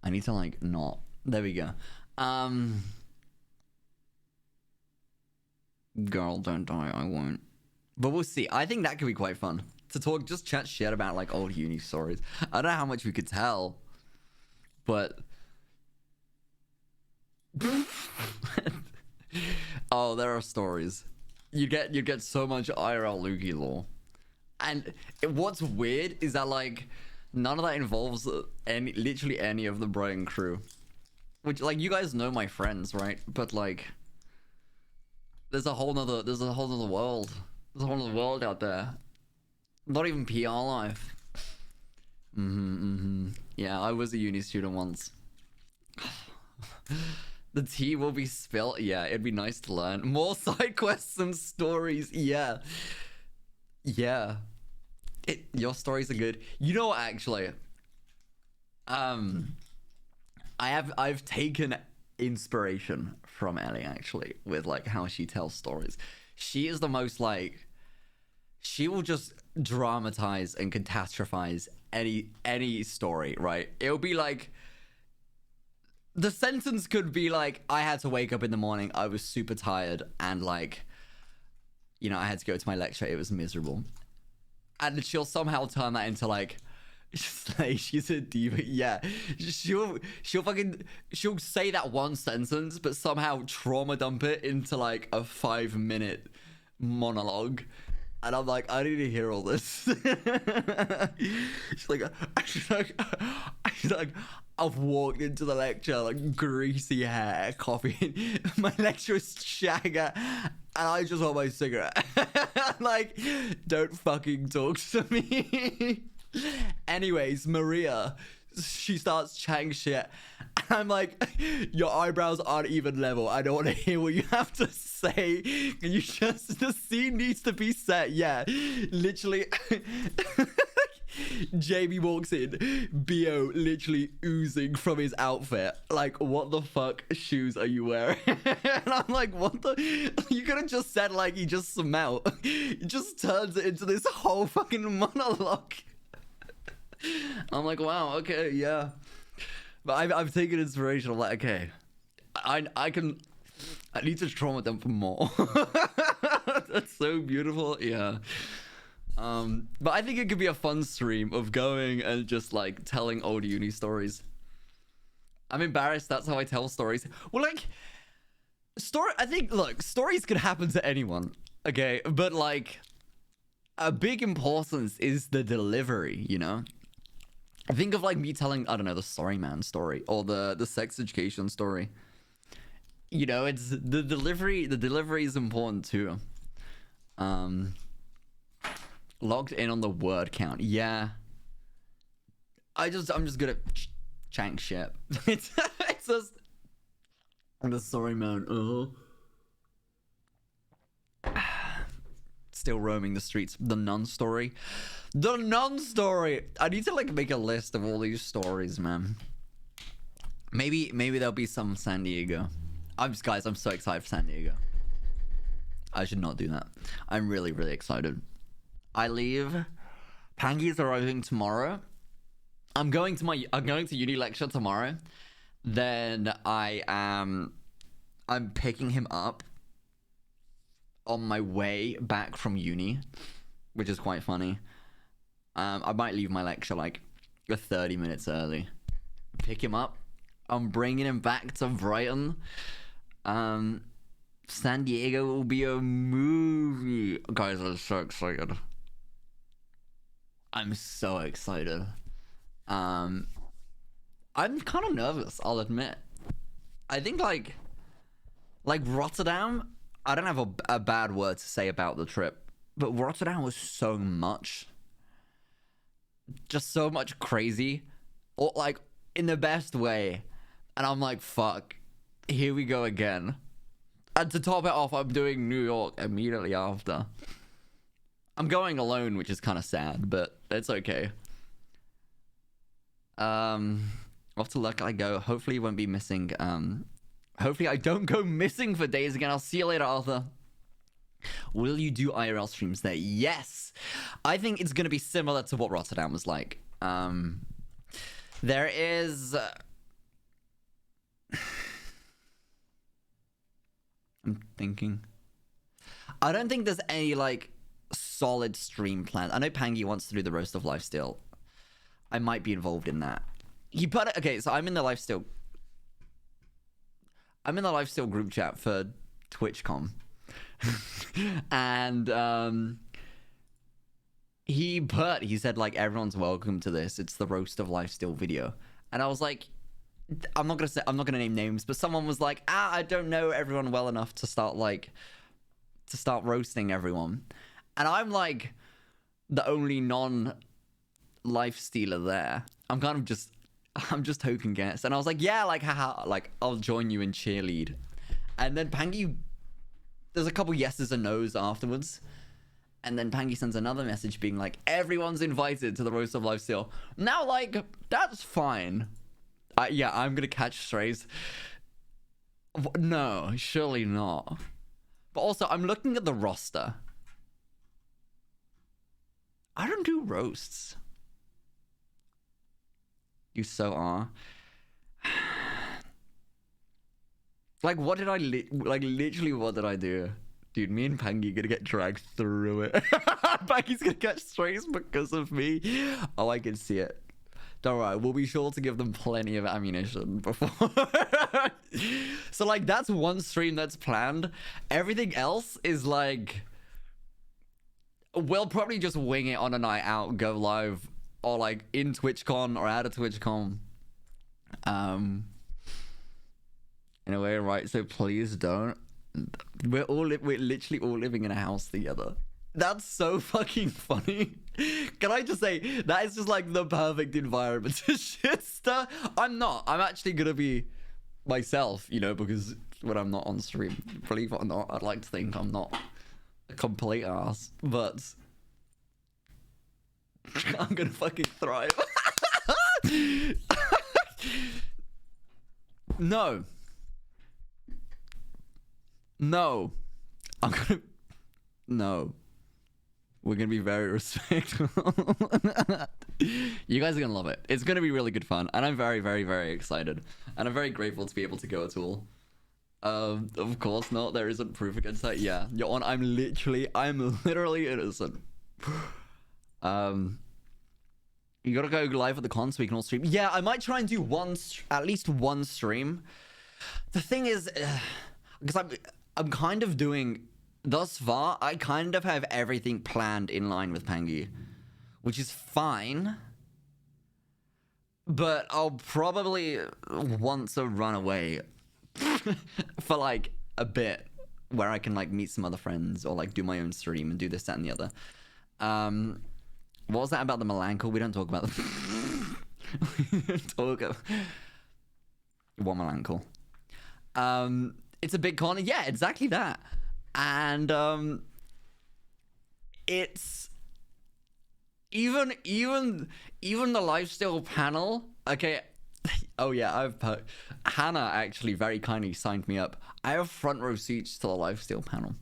I need to like not. There we go. Girl, don't die. I won't. But we'll see. I think that could be quite fun to talk, just chat shit about like old uni stories. I don't know how much we could tell, but oh, there are stories. You get so much IRL Lukey lore, and what's weird is that like none of that involves literally any of the Brian crew, which like you guys know my friends, right? But like there's a whole nother world. There's a whole other world out there. Not even PR life. Yeah, I was a uni student once. The tea will be spilt. Yeah, it'd be nice to learn. More side quests and stories. Yeah. Yeah. Your stories are good. You know what, actually? I've taken inspiration from Ellie, actually, with like how she tells stories. She is the most like, she will just dramatize and catastrophize any story, right? It'll be like, the sentence could be like, I had to wake up in the morning, I was super tired, and like, you know, I had to go to my lecture, it was miserable. And she'll somehow turn that into like, she's a diva. Yeah, she'll say that one sentence, but somehow trauma dump it into like a 5-minute monologue. And I'm like, I need to hear all this. she's like, I've walked into the lecture, like greasy hair, coffee. My lecturer's shagger, and I just want my cigarette. Like, don't fucking talk to me. Anyways, Maria, she starts chatting shit. And I'm like, your eyebrows aren't even level. I don't want to hear what you have to say. Can you just, the scene needs to be set. Yeah, literally. Jamie walks in, BO literally oozing from his outfit. Like, what the fuck shoes are you wearing? And I'm like, what the? You could have just said, like, he just smelled. It just turns it into this whole fucking monologue. I'm like, wow, okay, yeah. But I've taken inspiration. I'm like, okay, I need to trauma them for more. That's so beautiful. Yeah. But I think it could be a fun stream of going and just like telling old uni stories. I'm embarrassed. That's how I tell stories. Well, like, I think, look, stories could happen to anyone. Okay. But like, a big importance is the delivery, you know? Think of like me telling, I don't know, the Sorry Man story or the sex education story. You know, it's the delivery is important too. Logged in on the word count. Yeah. I'm just good at chank shit. It's just, I'm the Sorry Man. Still roaming the streets. The nun story. The nun story. I need to like make a list of all these stories, man. Maybe there'll be some San Diego. I'm so excited for San Diego. I should not do that. I'm really, really excited. I leave. Pangy's arriving tomorrow. I'm going to uni lecture tomorrow. Then I'm picking him up on my way back from uni, which is quite funny. I might leave my lecture like 30 minutes early. Pick him up. I'm bringing him back to Brighton. San Diego will be a movie. Guys, I'm so excited. I'm so excited. I'm kind of nervous, I'll admit. I think like Rotterdam, I don't have a bad word to say about the trip, but Rotterdam was so much. Just so much crazy. Or, like, in the best way. And I'm like, fuck. Here we go again. And to top it off, I'm doing New York immediately after. I'm going alone, which is kind of sad, but it's okay. Off to luck I go. Hopefully you won't be missing. Hopefully I don't go missing for days again. I'll see you later, Arthur. Will you do IRL streams there? Yes. I think it's going to be similar to what Rotterdam was like. There is... I'm thinking. I don't think there's any, like, solid stream plan. I know Pangy wants to do the Roast of Life still. I might be involved in that. He put it... Okay, so I'm in the Lifesteal group chat for TwitchCon. And he said, like, everyone's welcome to this. It's the Roast of Lifesteal video. And I was like, I'm not gonna name names, but someone was like, I don't know everyone well enough to start roasting everyone. And I'm like the only non-life stealer there. I'm just token guest. And I was like, yeah, like, haha, like, I'll join you in cheerlead. And then Pangy, there's a couple yeses and nos afterwards. And then Pangy sends another message being like, everyone's invited to the Roast of Lifesteal. Now, like, that's fine. Yeah, I'm gonna catch strays. No, surely not. But also, I'm looking at the roster. I don't do roasts. You so are. Like, what did I literally what did I do? Dude, me and Pangy gonna get dragged through it. Pangy's gonna catch strays because of me. Oh, I can see it. Don't worry, we'll be sure to give them plenty of ammunition before. So, like, that's one stream that's planned. Everything else is like, we'll probably just wing it on a night out, go live, or like in TwitchCon or out of TwitchCon. In a way, right? So please don't. We're literally all living in a house together. That's so fucking funny. Can I just say, that is just like the perfect environment to shitster. I'm actually gonna be myself, you know, because when I'm not on stream, believe it or not, I'd like to think I'm not a complete ass, but I'm gonna fucking thrive. No. I'm gonna... No. We're gonna be very respectful. You guys are gonna love it. It's gonna be really good fun, and I'm very, very, very excited, and I'm very grateful to be able to go at all. Of course not. There isn't proof against that. Yeah, you're on. I'm literally innocent. You gotta go live at the con so we can all stream. Yeah, I might try and do at least one stream. The thing is, because I'm kind of doing. Thus far, I kind of have everything planned in line with Pangy, which is fine. But I'll probably want to run away for like a bit, where I can like meet some other friends or like do my own stream and do this, that, and the other. What was that about the Melanchol? We don't talk about them. We don't talk about what Melanchol. It's a big con. Yeah, exactly that. And it's even the lifestyle panel. Okay. Oh yeah, Hannah actually very kindly signed me up. I have front row seats to the lifestyle panel,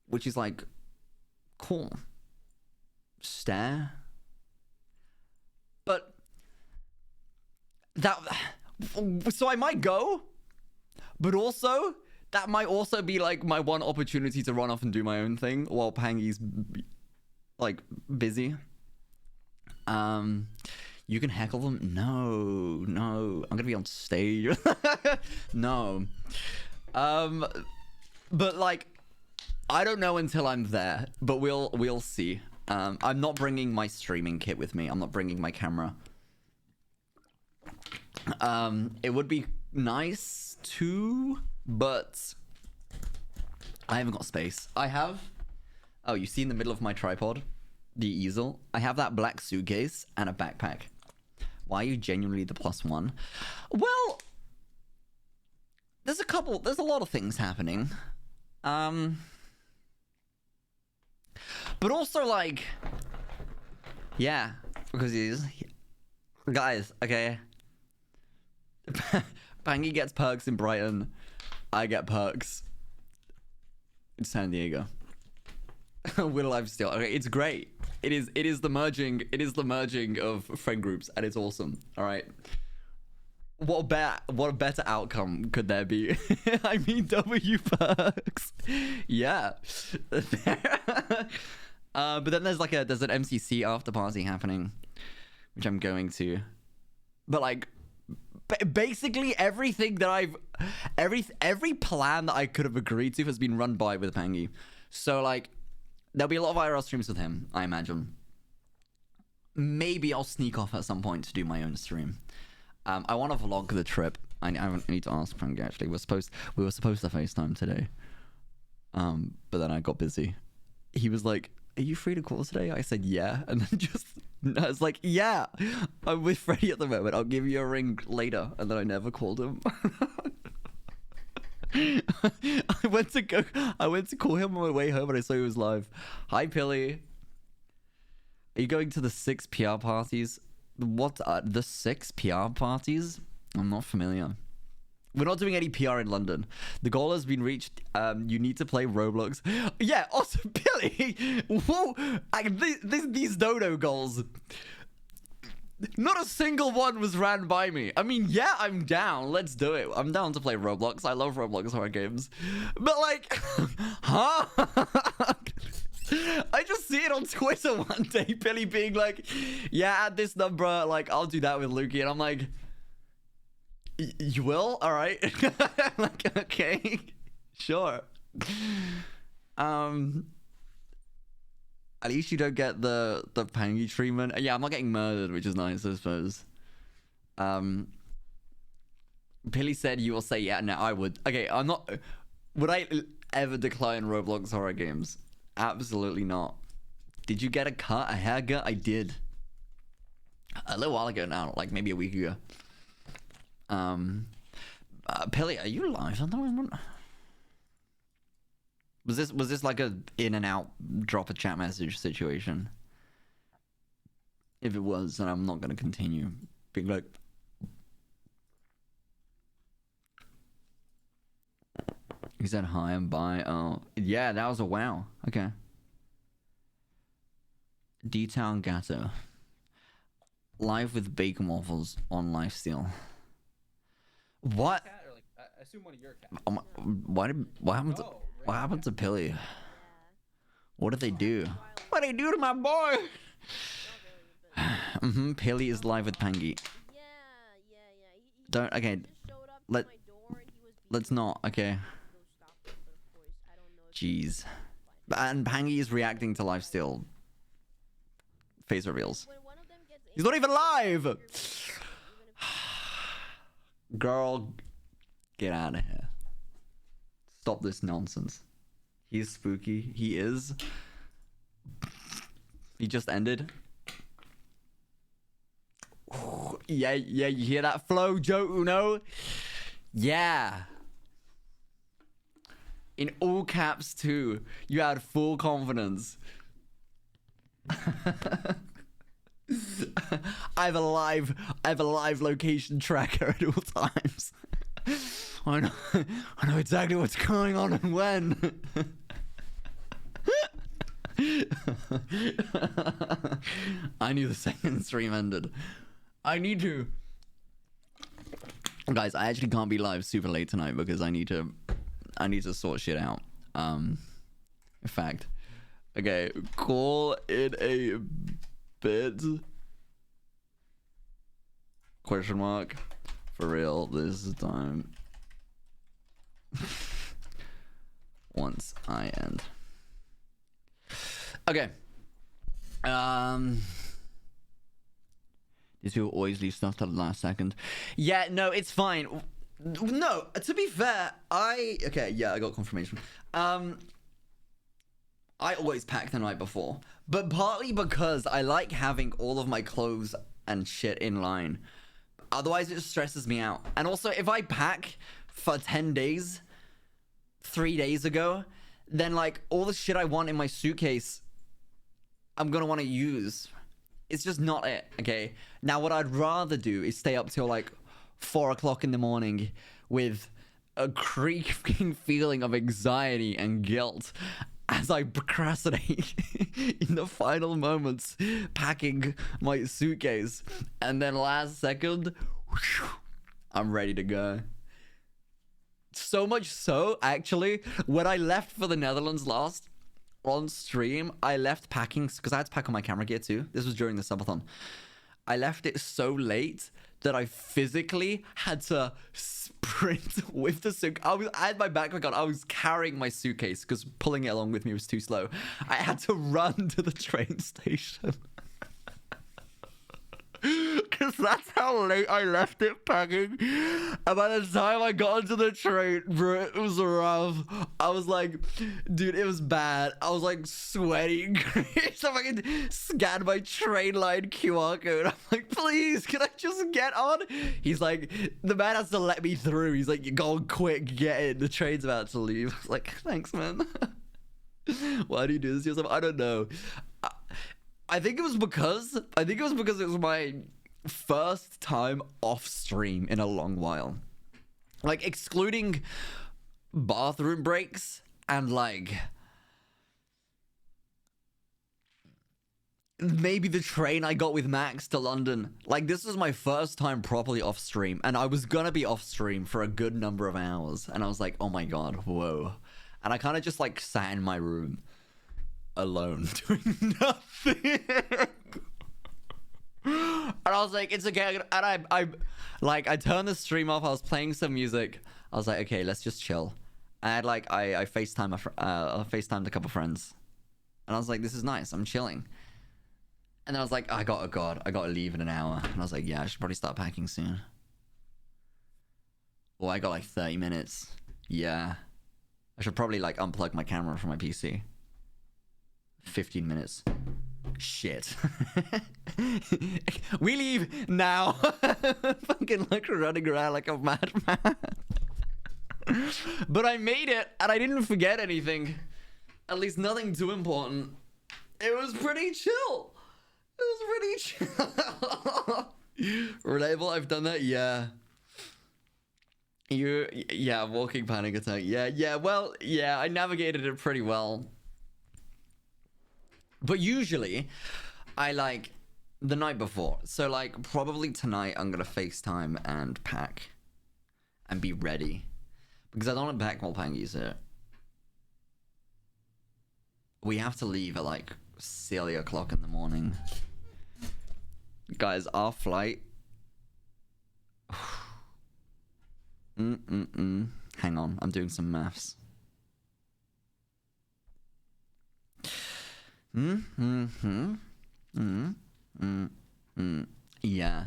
which is like cool. Stare. But that, so I might go, but also that might also be like my one opportunity to run off and do my own thing while Pangy's like busy. You can heckle them? No, I'm gonna be on stage. No. But like, I don't know until I'm there, but we'll see. I'm not bringing my streaming kit with me. I'm not bringing my camera. It would be nice to, but I haven't got space. I have. Oh, you see in the middle of my tripod, the easel. I have that black suitcase and a backpack. Why are you genuinely the +1? Well, there's a lot of things happening. But also like, yeah, because he's, guys, okay. Pangy gets perks in Brighton. I get perks in San Diego. We're live still. Okay, it's great. It is the merging of friend groups, and it's awesome. All right. What a better outcome could there be? I mean, W perks. Yeah. But then there's an MCC after party happening, which I'm going to. But like, basically everything that every plan that I could have agreed to has been run by with Pangy. So like, there'll be a lot of IRL streams with him, I imagine. Maybe I'll sneak off at some point to do my own stream. I want to vlog the trip. I need to ask Pangy actually. We were supposed to FaceTime today. But then I got busy. He was like, "Are you free to call today?" I said, "Yeah." And then I was like, "Yeah, I'm with Freddie at the moment. I'll give you a ring later." And then I never called him. I went to call him on my way home and I saw he was live. Hi, Pilly. Are you going to the 6 PR parties? What are the 6 PR parties? I'm not familiar. We're not doing any PR in London. The goal has been reached. You need to play Roblox. Yeah, also, Billy. Whoa, these dodo goals. Not a single one was ran by me. I mean, yeah, I'm down. Let's do it. I'm down to play Roblox. I love Roblox horror games. But like, huh? I just see it on Twitter one day, Billy being like, "Yeah, add this number. Like, I'll do that with Lukey." And I'm like, "You will? All right." Like, okay, sure. At least you don't get the Pangy treatment. Yeah, I'm not getting murdered, which is nice, I suppose. Billy said you will say yeah. No, I would. Okay, I'm not. Would I ever decline Roblox horror games? Absolutely not. Did you get a haircut? I did. A little while ago now, like maybe a week ago. Pilly, are you live at the moment? Was this like a in and out, drop a chat message situation? If it was, then I'm not gonna continue being like, he said hi and bye. Oh yeah, that was a wow. Okay. D-Town Gatto. Live with bacon waffles on Lifesteal. What? I assume one of your cats. What happened to Pilly? What did they do? What did they do to my boy? Pilly is live with Pangy. Don't. Okay. Let's not. Okay. Jeez. And Pangy is reacting to Lifesteal face reveals. He's not even live. Girl, get out of here. Stop this nonsense. He's spooky. He is. He just ended. Yeah, you hear that flow, Joe Uno? Yeah. In all caps too. You had full confidence. I have a live location tracker at all times. I know exactly what's going on and when. I knew the second stream ended. I need to. Guys, I actually can't be live super late tonight because I need to sort shit out. In fact. Okay, call it a bit. Question mark. For real this time. Once I end. Okay. These people always leave stuff to the last second. Yeah, no, it's fine. No, to be fair, okay, yeah, I got confirmation. I always pack the night before, but partly because I like having all of my clothes and shit in line. Otherwise, it just stresses me out. And also, if I pack for 10 days, 3 days ago, then like all the shit I want in my suitcase, I'm gonna want to use. It's just not it, okay? Now, what I'd rather do is stay up till like 4 o'clock in the morning with a creeping feeling of anxiety and guilt as I procrastinate in the final moments packing my suitcase, and then last second I'm ready to go. So much so, actually, when I left for the Netherlands last on stream, I left packing because I had to pack on my camera gear too. This was during the subathon. I left it so late that I physically had to sprint with the suitcase. I had my backpack on. I was carrying my suitcase because pulling it along with me was too slow. I had to run to the train station. Because that's how late I left it packing. And by the time I got onto the train, bro, it was rough. I was like, dude, it was bad. I was like sweating. So I can scan my train line QR code. I'm like, please, can I just get on? He's like, the man has to let me through. He's like, go on quick, get in. The train's about to leave. I was like, thanks, man. Why do you do this to yourself? I don't know. I think it was because it was my first time off stream in a long while. Like, excluding bathroom breaks and like maybe the train I got with Max to London. Like, this was my first time properly off stream, and I was gonna be off stream for a good number of hours, and I was like, oh my god, whoa. And I kind of just like sat in my room alone doing nothing. And I was like, it's okay. And I turned the stream off. I was playing some music. I was like, okay, let's just chill. And I FaceTimed FaceTimed a couple friends, and I was like, this is nice, I'm chilling. And then I was like, I gotta leave in an hour. And I was like, yeah, I should probably start packing soon. Well, I got like 30 minutes. Yeah, I should probably like unplug my camera from my PC. 15 minutes. Shit. We leave now. Fucking like running around like a madman. But I made it, and I didn't forget anything. At least nothing too important. It was pretty chill. Reliable, I've done that, yeah. Yeah, walking panic attack. Yeah, well, yeah, I navigated it pretty well. But usually, I like the night before. So like probably tonight I'm gonna FaceTime and pack and be ready. Because I don't want to pack while Pangy's here. We have to leave at like silly o'clock in the morning. Guys, our flight. Hang on, I'm doing some maths. Yeah.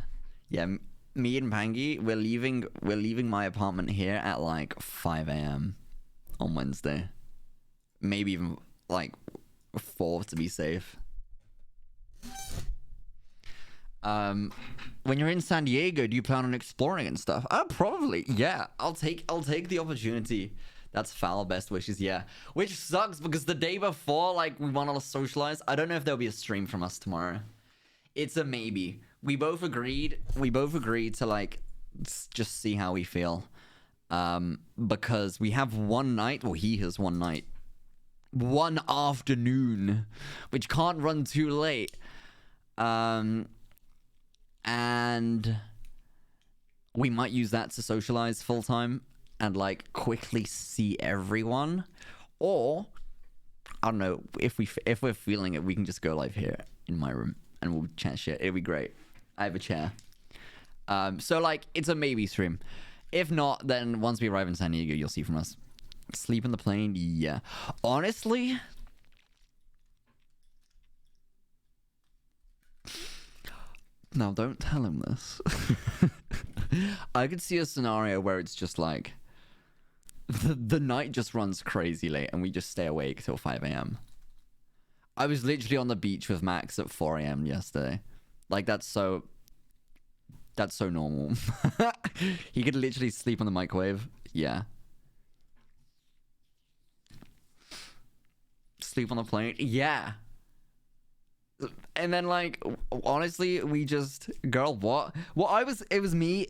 Me and Pangy, we're leaving my apartment here at like 5 a.m. on Wednesday. Maybe even like 4 to be safe. When you're in San Diego, do you plan on exploring and stuff? Probably. Yeah. I'll take the opportunity. That's foul, best wishes, yeah. Which sucks because the day before, like, we want to socialize. I don't know if there'll be a stream from us tomorrow. It's a maybe. We both agreed to, like, just see how we feel. Because we have one night, well, he has one night. One afternoon, which can't run too late. And we might use that to socialize full time. And like quickly see everyone, or I don't know, if we're feeling it, we can just go live here in my room and we'll chat shit. It'll be great. I have a chair. So like it's a maybe stream. If not, then once we arrive in San Diego, you'll see from us. Sleep in the plane, yeah. Honestly, now don't tell him this. I could see a scenario where it's just like the night just runs crazy late and we just stay awake till 5 a.m. I was literally on the beach with Max at 4 a.m. yesterday. Like, that's so normal. He could literally sleep on the microwave. Yeah. Sleep on the plane. Yeah. And then, like, honestly, we just... Girl, what? Well, it was me...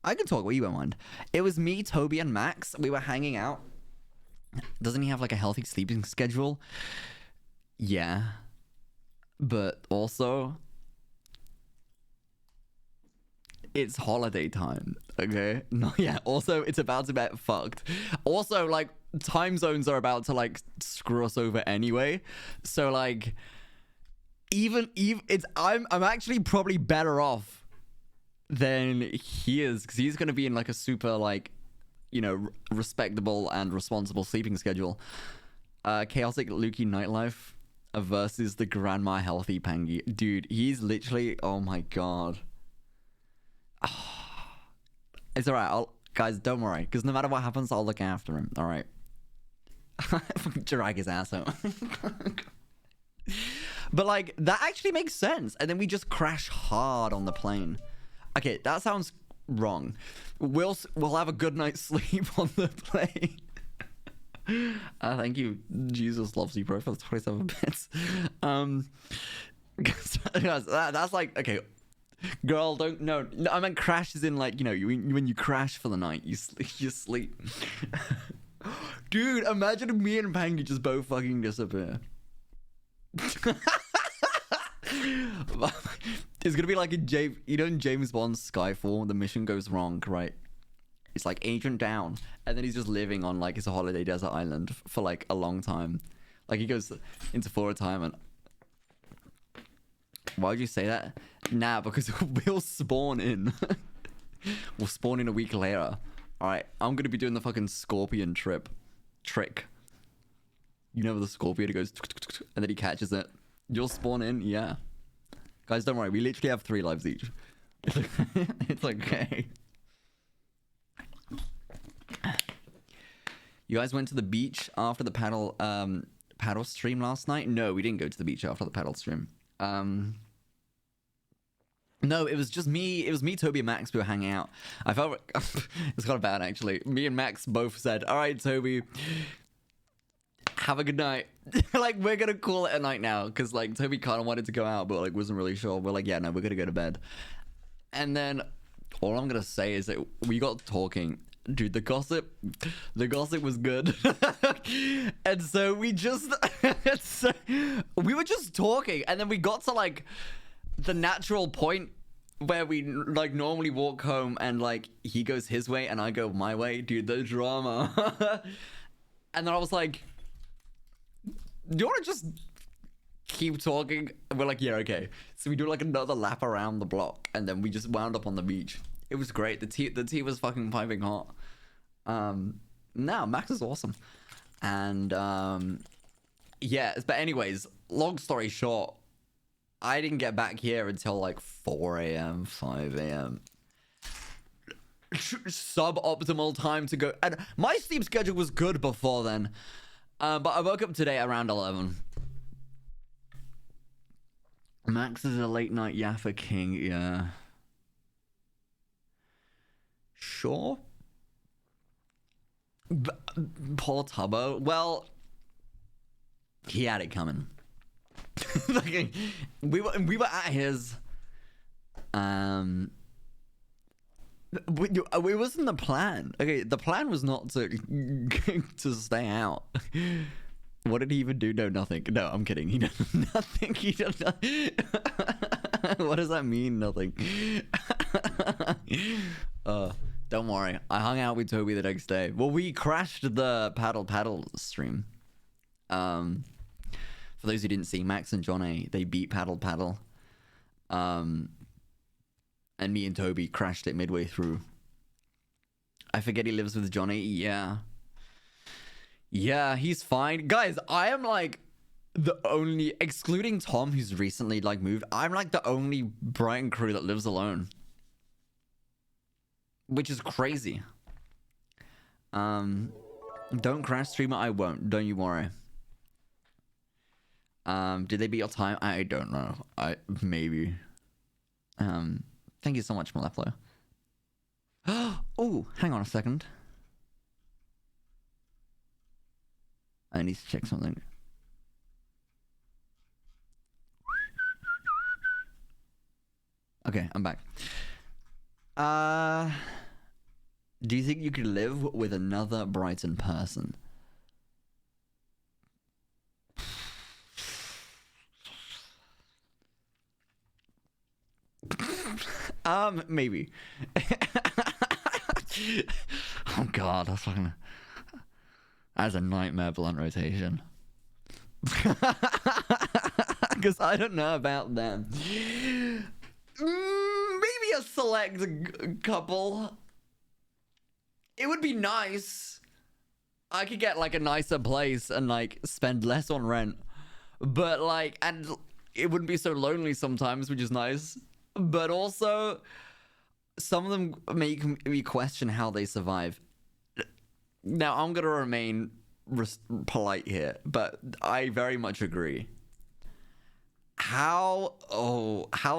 I can talk what you don't mind. It was me, Toby, and Max. We were hanging out. Doesn't he have, like, a healthy sleeping schedule? Yeah. But also... It's holiday time, okay? No, yeah. Also, it's about to get fucked. Also, like, time zones are about to, like, screw us over anyway. So, like... Even I'm actually probably better off than he is, because he's gonna be in like a super, like, you know, respectable and responsible sleeping schedule. Chaotic Lukey nightlife versus the grandma healthy Pangy. Dude, he's literally, oh my god. It's alright, guys, don't worry, because no matter what happens, I'll look after him. Alright. Drag his ass out. But, like, that actually makes sense. And then we just crash hard on the plane. Okay, that sounds wrong. We'll have a good night's sleep on the plane. Thank you. Jesus loves you, bro, for the 27 bits. That's like, okay. Girl, don't, no, I meant crash is in, like, you know, when you crash for the night, you sleep. Dude, imagine me and Pangy just both fucking disappear. It's gonna be like in James Bond's Skyfall, the mission goes wrong, right? It's like Agent Down, and then he's just living on like his holiday desert island for like a long time. Like he goes into full retirement. Why would you say that? Nah, because we'll spawn in. We'll spawn in a week later. Alright, I'm gonna be doing the fucking scorpion trick. You know, the scorpion goes and then he catches it. You'll spawn in, yeah. Guys, don't worry. We literally have 3 lives each. It's okay. You guys went to the beach after the paddle stream last night? No, we didn't go to the beach after the paddle stream. No, it was just me. It was me, Toby, and Max. We were hanging out. I felt it's kind of bad actually. Me and Max both said, "All right, Toby, have a good night." Like, we're gonna call it a night now, because like Toby kind of wanted to go out but like wasn't really sure. We're like, yeah, no, we're gonna go to bed. And then all I'm gonna say is that we got talking. Dude, the gossip was good. And so we just we were just talking, and then we got to like the natural point where we like normally walk home, and like he goes his way and I go my way. Dude, the drama. And then I was like, do you want to just keep talking? And we're like, yeah, okay. So we do like another lap around the block, and then we just wound up on the beach. It was great. The tea was fucking piping hot. No, Max is awesome. And yeah, but anyways, long story short, I didn't get back here until like 4 a.m., 5 a.m. Suboptimal time to go. And my sleep schedule was good before then. But I woke up today around 11. Max is a late night Yaffa King, yeah. Sure. Poor Tubbo. Well, he had it coming. Like, we were at his. It wasn't the plan. Okay, the plan was not to to stay out. What did he even do? No, nothing. No, I'm kidding. He did nothing. He did nothing. What does that mean? Nothing. Don't worry. I hung out with Toby the next day. Well, we crashed the paddle stream. For those who didn't see, Max and Johnny, they beat paddle. And me and Toby crashed it midway through. I forget he lives with Johnny. Yeah. Yeah, he's fine. Guys, I am like the only, excluding Tom, who's recently like moved, I'm like the only Brighton crew that lives alone. which is crazy. Don't crash, streamer. I won't. Don't you worry. Did they beat your time? I don't know. Maybe. Thank you so much, Maleflo. Oh, hang on a second. I need to check something. Okay, I'm back. Do you think you could live with another Brighton person? Maybe. Oh god, that's a nightmare blunt rotation. Because I don't know about them. Maybe a select couple. It would be nice. I could get like a nicer place and like spend less on rent. But like, and it wouldn't be so lonely sometimes, which is nice. But also, some of them make me question how they survive. Now, I'm going to remain polite here, but I very much agree. How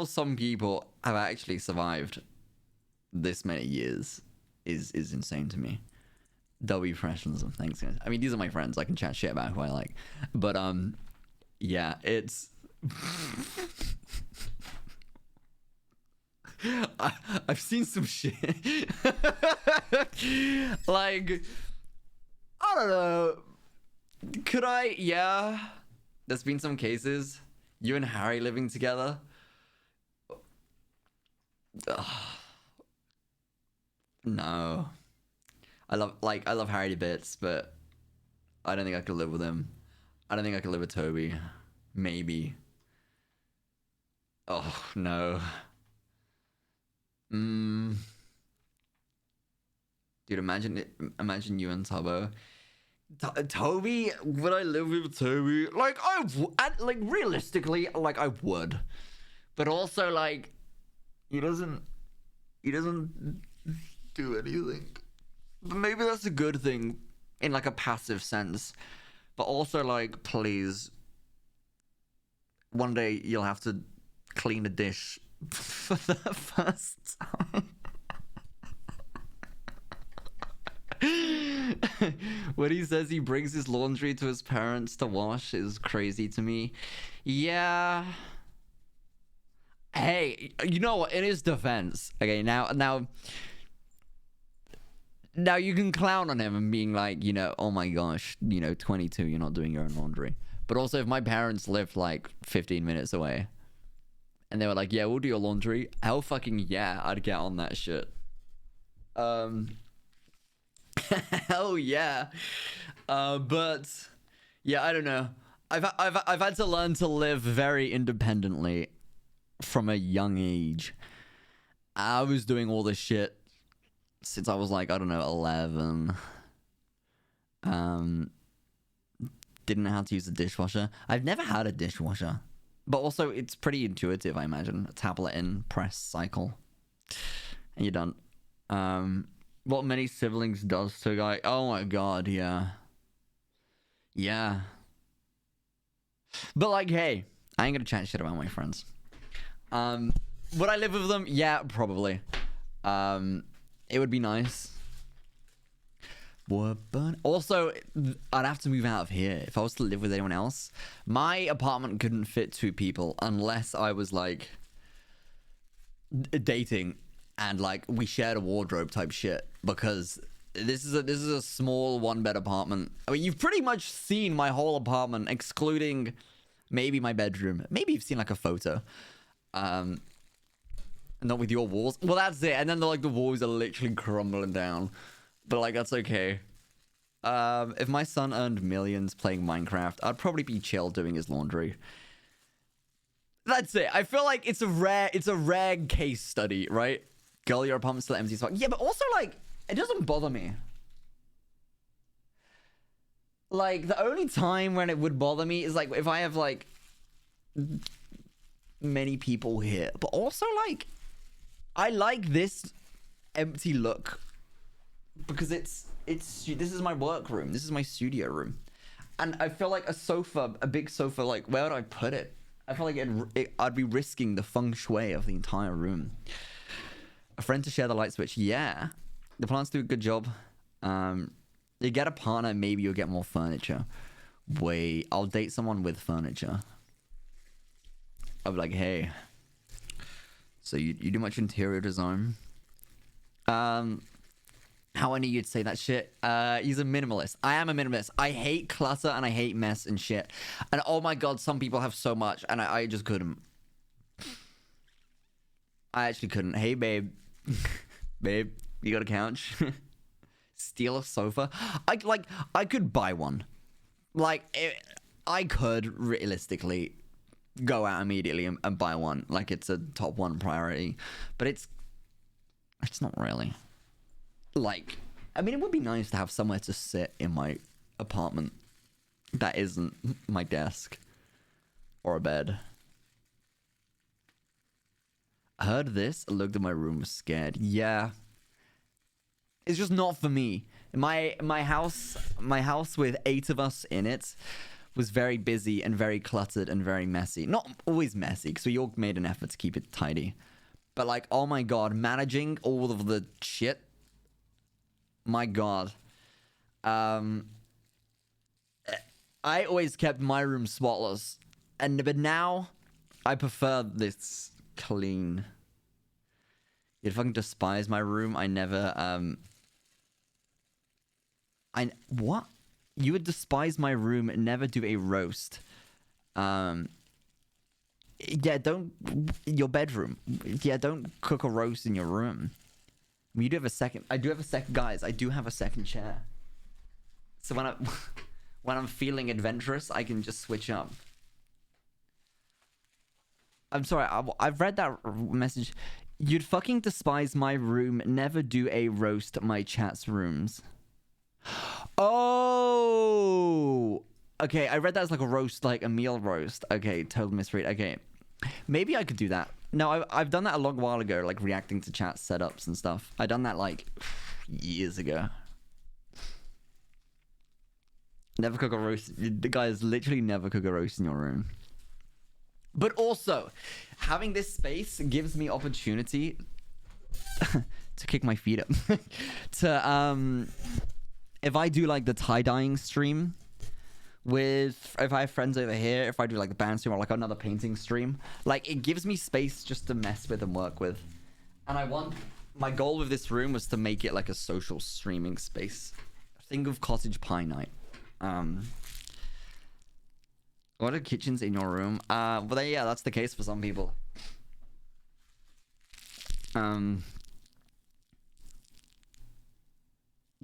some people have actually survived this many years is insane to me. W professionalism, thanks guys. I mean, these are my friends. I can chat shit about who I like. But yeah, it's I've seen some shit. Like, I don't know. Could I? Yeah. There's been some cases. You and Harry living together. Ugh. No. I love Harry to bits, but I don't think I could live with him. I don't think I could live with Toby. Maybe. Oh, no. Dude, imagine you and Tubbo. Toby? Would I live with Toby? Like, like, realistically, like, I would. But also, like, he doesn't do anything. But maybe that's a good thing in, like, a passive sense. But also, like, please, one day you'll have to clean a dish for the first time. When he says he brings his laundry to his parents to wash is crazy to me. Yeah. Hey, you know what? In his defense, okay, now you can clown on him and being like, you know, oh my gosh, you know, 22, you're not doing your own laundry. But also, if my parents lived like 15 minutes away and they were like, yeah, we'll do your laundry, hell fucking yeah, I'd get on that shit. Hell yeah. But yeah, I don't know. I've had to learn to live very independently from a young age. I was doing all this shit since I was like, I don't know, 11. Didn't know how to use a dishwasher. I've never had a dishwasher. But also, it's pretty intuitive, I imagine. Tap it in, press, cycle. And you're done. What many siblings does to a guy? Oh my god, yeah. Yeah. But like, hey, I ain't gonna chat shit about my friends. Would I live with them? Yeah, probably. It would be nice. Also, I'd have to move out of here if I was to live with anyone else. My apartment couldn't fit 2 people unless I was like dating and like we shared a wardrobe type shit, because this is a small 1-bed apartment. I mean, you've pretty much seen my whole apartment excluding maybe my bedroom. Maybe you've seen like a photo. Not with your walls. Well, that's it. And then the walls are literally crumbling down. But like, that's okay. If my son earned millions playing Minecraft, I'd probably be chill doing his laundry. That's it. I feel like it's a rare case study, right? Girl, your apartment's still empty as fuck. Yeah, but also like, it doesn't bother me. Like, the only time when it would bother me is like if I have like many people here. But also like, I like this empty look because it's this is my workroom. This is my studio room, and I feel like a sofa, a big sofa, like where would I put it? I feel like I'd be risking the feng shui of the entire room. A friend to share the light switch. Yeah, the plants do a good job. You get a partner, maybe you'll get more furniture. Wait, I'll date someone with furniture. I'll be like, hey, so you do much interior design? How I knew you'd say that shit. He's a minimalist. I am a minimalist. I hate clutter and I hate mess and shit. And oh my god, some people have so much and I just couldn't. I actually couldn't. Hey babe. Babe, you got a couch? Steal a sofa? I could buy one. I could realistically go out immediately and buy one. Like it's a top one priority. But it's not really. Like, I mean, it would be nice to have somewhere to sit in my apartment that isn't my desk or a bed. I heard this, I looked at my room, was scared. Yeah. It's just not for me. My house with 8 of us in it was very busy and very cluttered and very messy. Not always messy, because we all made an effort to keep it tidy. But like, oh my god, managing all of the shit. My god. I always kept my room spotless. But now, I prefer this clean. You'd fucking despise my room. I never, what? You would despise my room, never do a roast. Yeah, don't... Your bedroom. Yeah, don't cook a roast in your room. You do have a second... I do have a second... Guys, I do have a second chair. So when I'm feeling adventurous, I can just switch up. I'm sorry, I've read that message. You'd fucking despise my room, never do a roast my chat's rooms. Oh! Okay, I read that as like a roast, like a meal roast. Okay, total misread. Okay. Maybe I could do that. No, I've done that a long while ago, like reacting to chat setups and stuff. I done that like years ago. Never cook a roast. The guys literally never cook a roast in your room. But also, having this space gives me opportunity to kick my feet up. If I do like the tie-dyeing stream if I have friends over here, if I do like the band stream or like another painting stream, like it gives me space just to mess with and work with. And my goal with this room was to make it like a social streaming space. Think of cottage pie night. What are kitchens in your room? Well, yeah, that's the case for some people.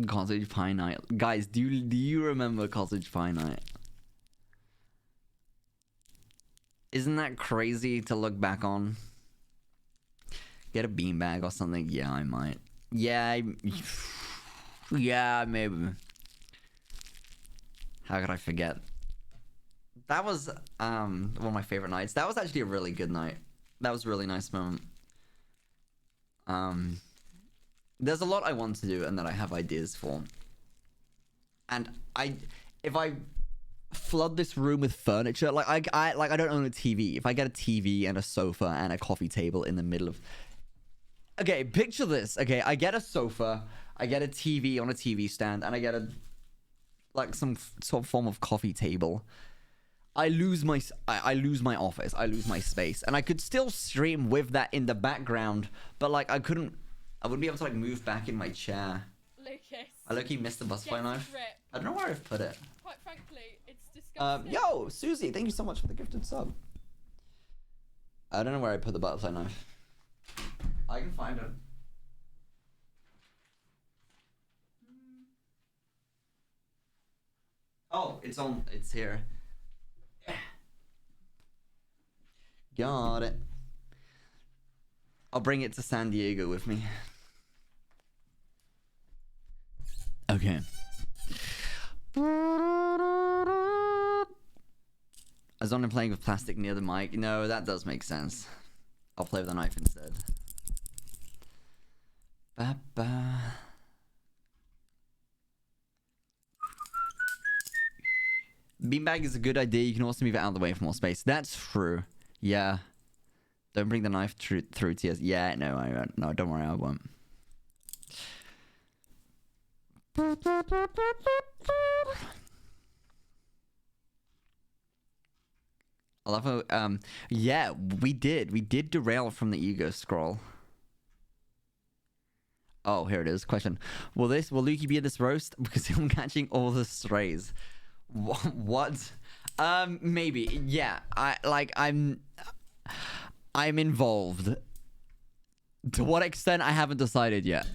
Cottage pie night. Guys, do you remember cottage pie night? Isn't that crazy to look back on? Get a beanbag or something? Yeah, I might. Yeah, yeah, maybe. How could I forget? That was one of my favorite nights. That was actually a really good night. That was a really nice moment. There's a lot I want to do and that I have ideas for. And if I flood this room with furniture, like I don't own a TV. If I get a TV and a sofa and a coffee table in the middle of... Okay, picture this. Okay, I get a sofa, I get a TV on a TV stand, and I get some sort of form of coffee table. I lose my office, I lose my space, and I could still stream with that in the background, but like I wouldn't be able to like move back in my chair. Lucas. I low-key missed the butterfly knife. I don't know where I've put it. Quite frankly, it's disgusting. Yo, Susie, thank you so much for the gifted sub. I don't know where I put the butterfly knife. I can find it. Oh, it's here. Got it. I'll bring it to San Diego with me. Okay. I was only playing with plastic near the mic. No, that does make sense. I'll play with a knife instead. Beanbag is a good idea. You can also move it out of the way for more space. That's true. Yeah. Don't bring the knife through tears. Yeah, no, I won't. No, don't worry, I won't. I love how, yeah, we did derail from the ego scroll. Oh, here it is. Question: Will Lukey be in this roast because I'm catching all the strays? What? Maybe. Yeah. I'm involved. To what extent I haven't decided yet.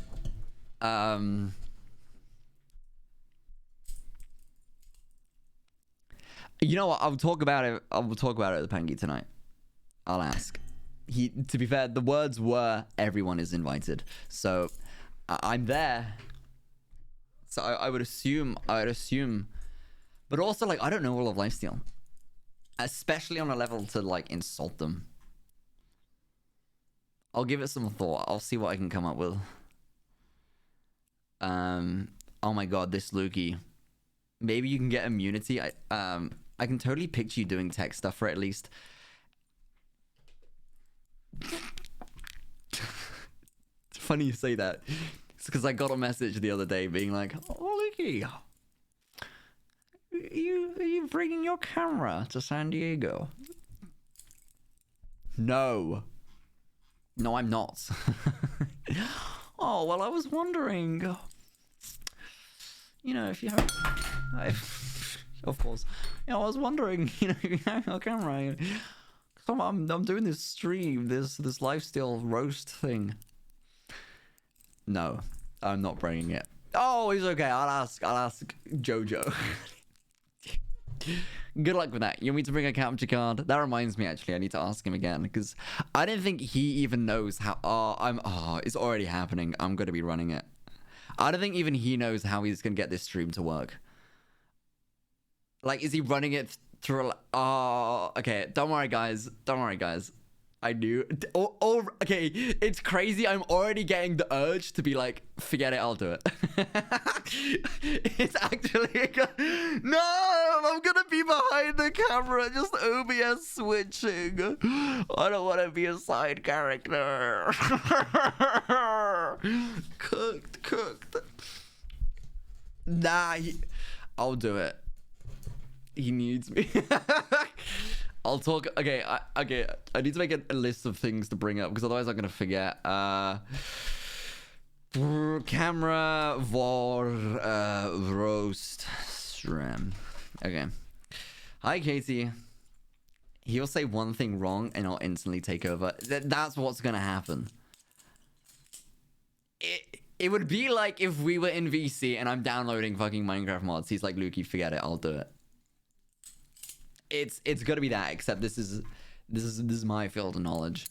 You know what? I'll talk about it. I will talk about it at the Pangy tonight. I'll ask. To be fair, the words were everyone is invited, so I'm there. So I would assume. But also, like, I don't know all of lifesteal, especially on a level to like insult them. I'll give it some thought. I'll see what I can come up with. Oh my god, this Lukey. Maybe you can get immunity. I can totally picture you doing tech stuff for it, at least. It's funny you say that. It's because I got a message the other day being like, "Oh, Lukey, are you bringing your camera to San Diego?" No, I'm not. Oh, well, I was wondering, you know, if you have... Of course. You know, I was wondering, you know, if you have your camera. I'm doing this stream, this lifestyle roast thing. No, I'm not bringing it. Oh, it's okay. I'll ask Jojo. Good luck with that. You want me to bring a capture card? That reminds me, actually, I need to ask him again because I don't think he even knows how. It's already happening. I'm gonna be running it. I don't think even he knows how he's gonna get this stream to work. Like, is he running it through? Oh, okay. Don't worry, guys. I knew. Oh, okay. It's crazy. I'm already getting the urge to be like, forget it. I'll do it. It's actually no. I'm gonna be behind the camera, just OBS switching. I don't want to be a side character. Cooked. Nah, I'll do it. He needs me. I'll talk. Okay, I need to make a list of things to bring up because otherwise I'm gonna forget. Camera, vor, roast, stream. Okay. Hi, Katie. He'll say one thing wrong and I'll instantly take over. That's what's gonna happen. It would be like if we were in VC and I'm downloading fucking Minecraft mods. He's like, Lukey, forget it. I'll do it. It's gonna be that, except this is my field of knowledge.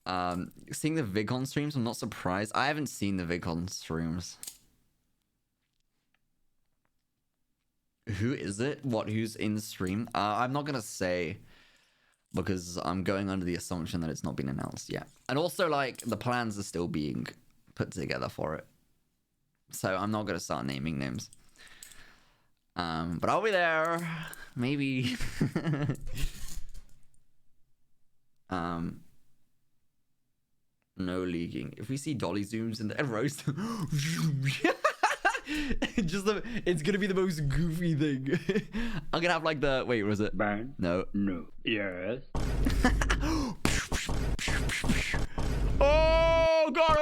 Seeing the VidCon streams, I'm not surprised. I haven't seen the VidCon streams. Who is it? Who's in stream? I'm not gonna say because I'm going under the assumption that it's not been announced yet. And also, like, the plans are still being put together for it. So I'm not gonna start naming names. But I'll be there. Maybe. No leaking. If we see dolly zooms in the roast, it's gonna be the most goofy thing. I'm gonna have like the wait, was it? Burn? No. Yes. Oh god!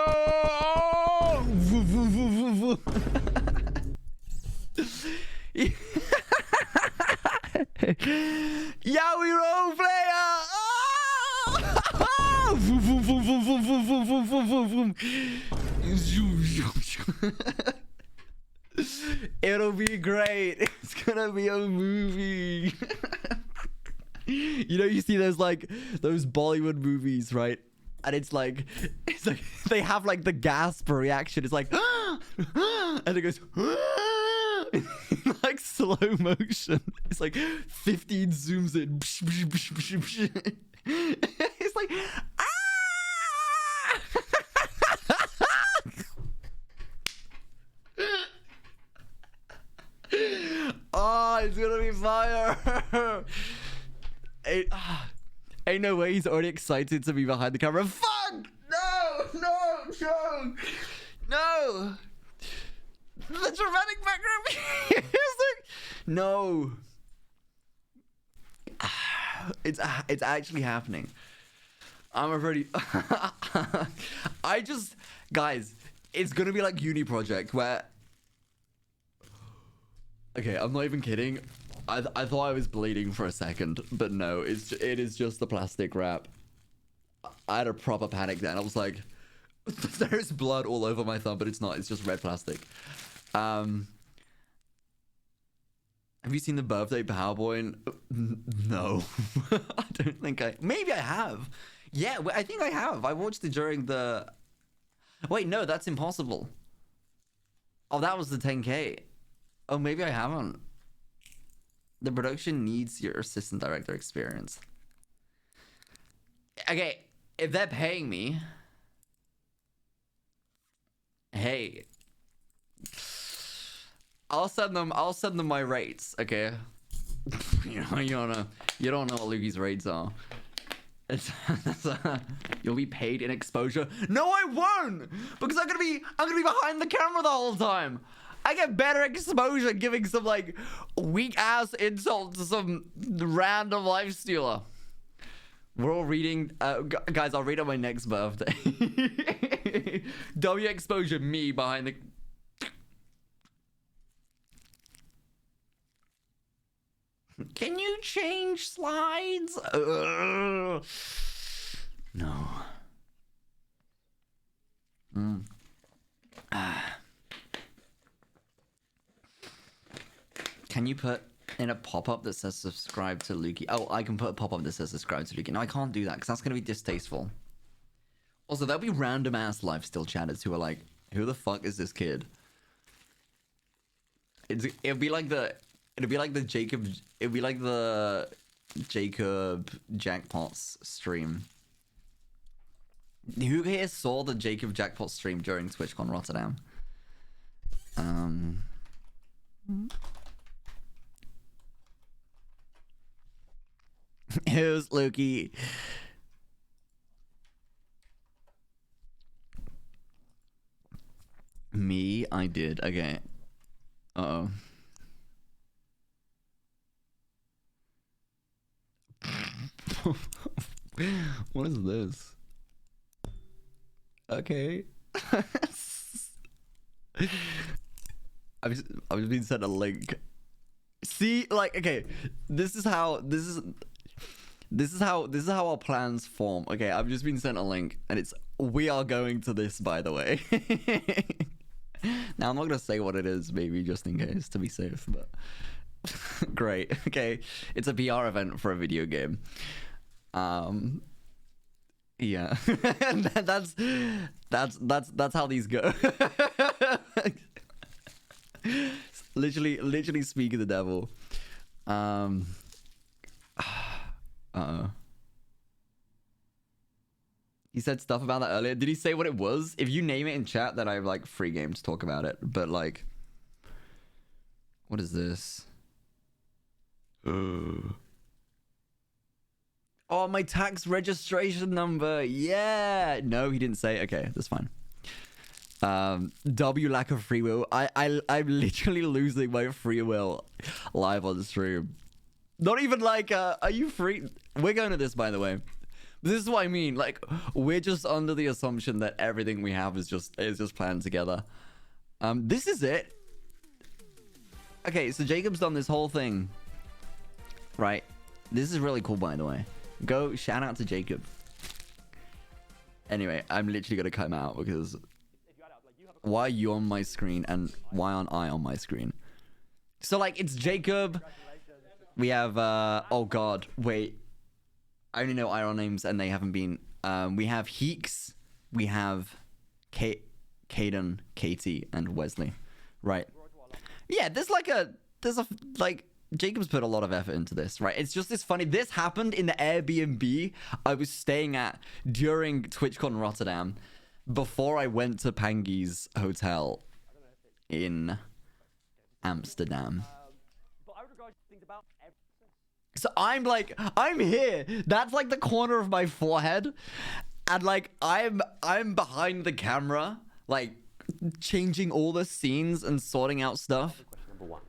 Yowie role player! It'll be great. It's gonna be a movie. You know, you see those Bollywood movies, right? And it's like they have like the gasp reaction. It's like and it goes like slow motion. It's like 15 zooms in. It's like oh, It's gonna be fire. Ain't no way he's already excited to be behind the camera. Fuck! No! No! The dramatic background music! No. It's actually happening. I'm already... Guys, it's gonna be like uni project where... Okay, I'm not even kidding. I thought I was bleeding for a second, but no, it is just the plastic wrap. I had a proper panic then. I was like, there's blood all over my thumb, but it's not. It's just red plastic. Have you seen the birthday PowerPoint? No. I don't think maybe I have. Yeah, I think I have. I watched it during the... Wait, no, that's impossible. Oh, that was the 10K. Oh, maybe I haven't. The production needs your assistant director experience. Okay, if they're paying me... Hey... I'll send them my rates, okay? You don't know what Lukey's rates are. You'll be paid in exposure. No, I won't! Because I'm gonna be behind the camera the whole time. I get better exposure giving some like weak ass insult to some random life stealer. We're all reading, guys. I'll read on my next birthday. W exposure, me behind the. Can you change slides? No. Can you put in a pop-up that says subscribe to Lukey? Oh, I can put a pop-up that says subscribe to Lukey. No, I can't do that because that's going to be distasteful. Also, there'll be random ass lifestyle chatters who are like, who the fuck is this kid? It'll be like the Jacob Jackpots stream. Who here saw the Jacob Jackpot stream during TwitchCon Rotterdam? Who's Lukey? Me? I did. Okay. Uh-oh. What is this? Okay. I've just been sent a link. See, like, okay, this is how our plans form. Okay, I've just been sent a link, and we are going to this, by the way. Now I'm not gonna say what it is, maybe just in case to be safe, but great. Okay, it's a PR event for a video game. Yeah, that's how these go. literally speak of the devil. He said stuff about that earlier. Did he say what it was? If you name it in chat, then I have like free game to talk about it. But like, what is this? Oh, my tax registration number. Yeah. No, he didn't say. Okay, that's fine. W, lack of free will. I'm literally losing my free will live on the stream. Not even like, are you free? We're going to this, by the way. This is what I mean. Like, we're just under the assumption that everything we have is just planned together. This is it. Okay, so Jacob's done this whole thing. Right. This is really cool, by the way. Go shout out to Jacob. Anyway, I'm literally gonna cut him out because why are you on my screen and why aren't I on my screen? So like, it's Jacob. We have oh god, wait. I only know IRL names and they haven't been. We have Heeks, we have Caden, Katie, and Wesley. Right. Yeah, there's like Jacob's put a lot of effort into this, right? It's just this funny. This happened in the Airbnb I was staying at during TwitchCon Rotterdam before I went to Pangy's hotel in Amsterdam. things about So I'm like, I'm here. That's like the corner of my forehead. And like, I'm behind the camera, like changing all the scenes and sorting out stuff. question number 1.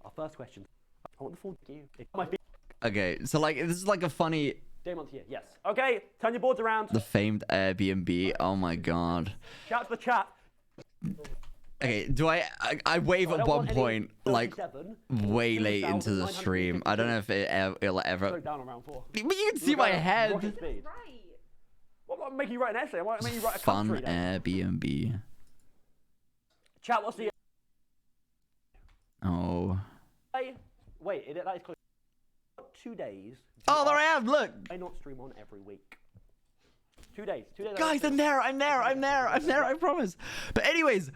Our first question. I want the full you. My feet. Okay, so like, this is like a funny... Day month here, yes. Okay, turn your boards around. The famed Airbnb. Oh my god. Shout to the chat. Okay, do I wave at one point, like, way late into the stream. I don't know if it'll ever... Down on round 4. But you can see my head. Right. What am I making you write an essay? I might make you write a Fun country then. Airbnb. Chat, what's the... Oh. Wait, that is close. 2 days. Oh, there I am, look! I not stream on every week. 2 days. 2 days. Guys, I'm there, I promise. But anyways,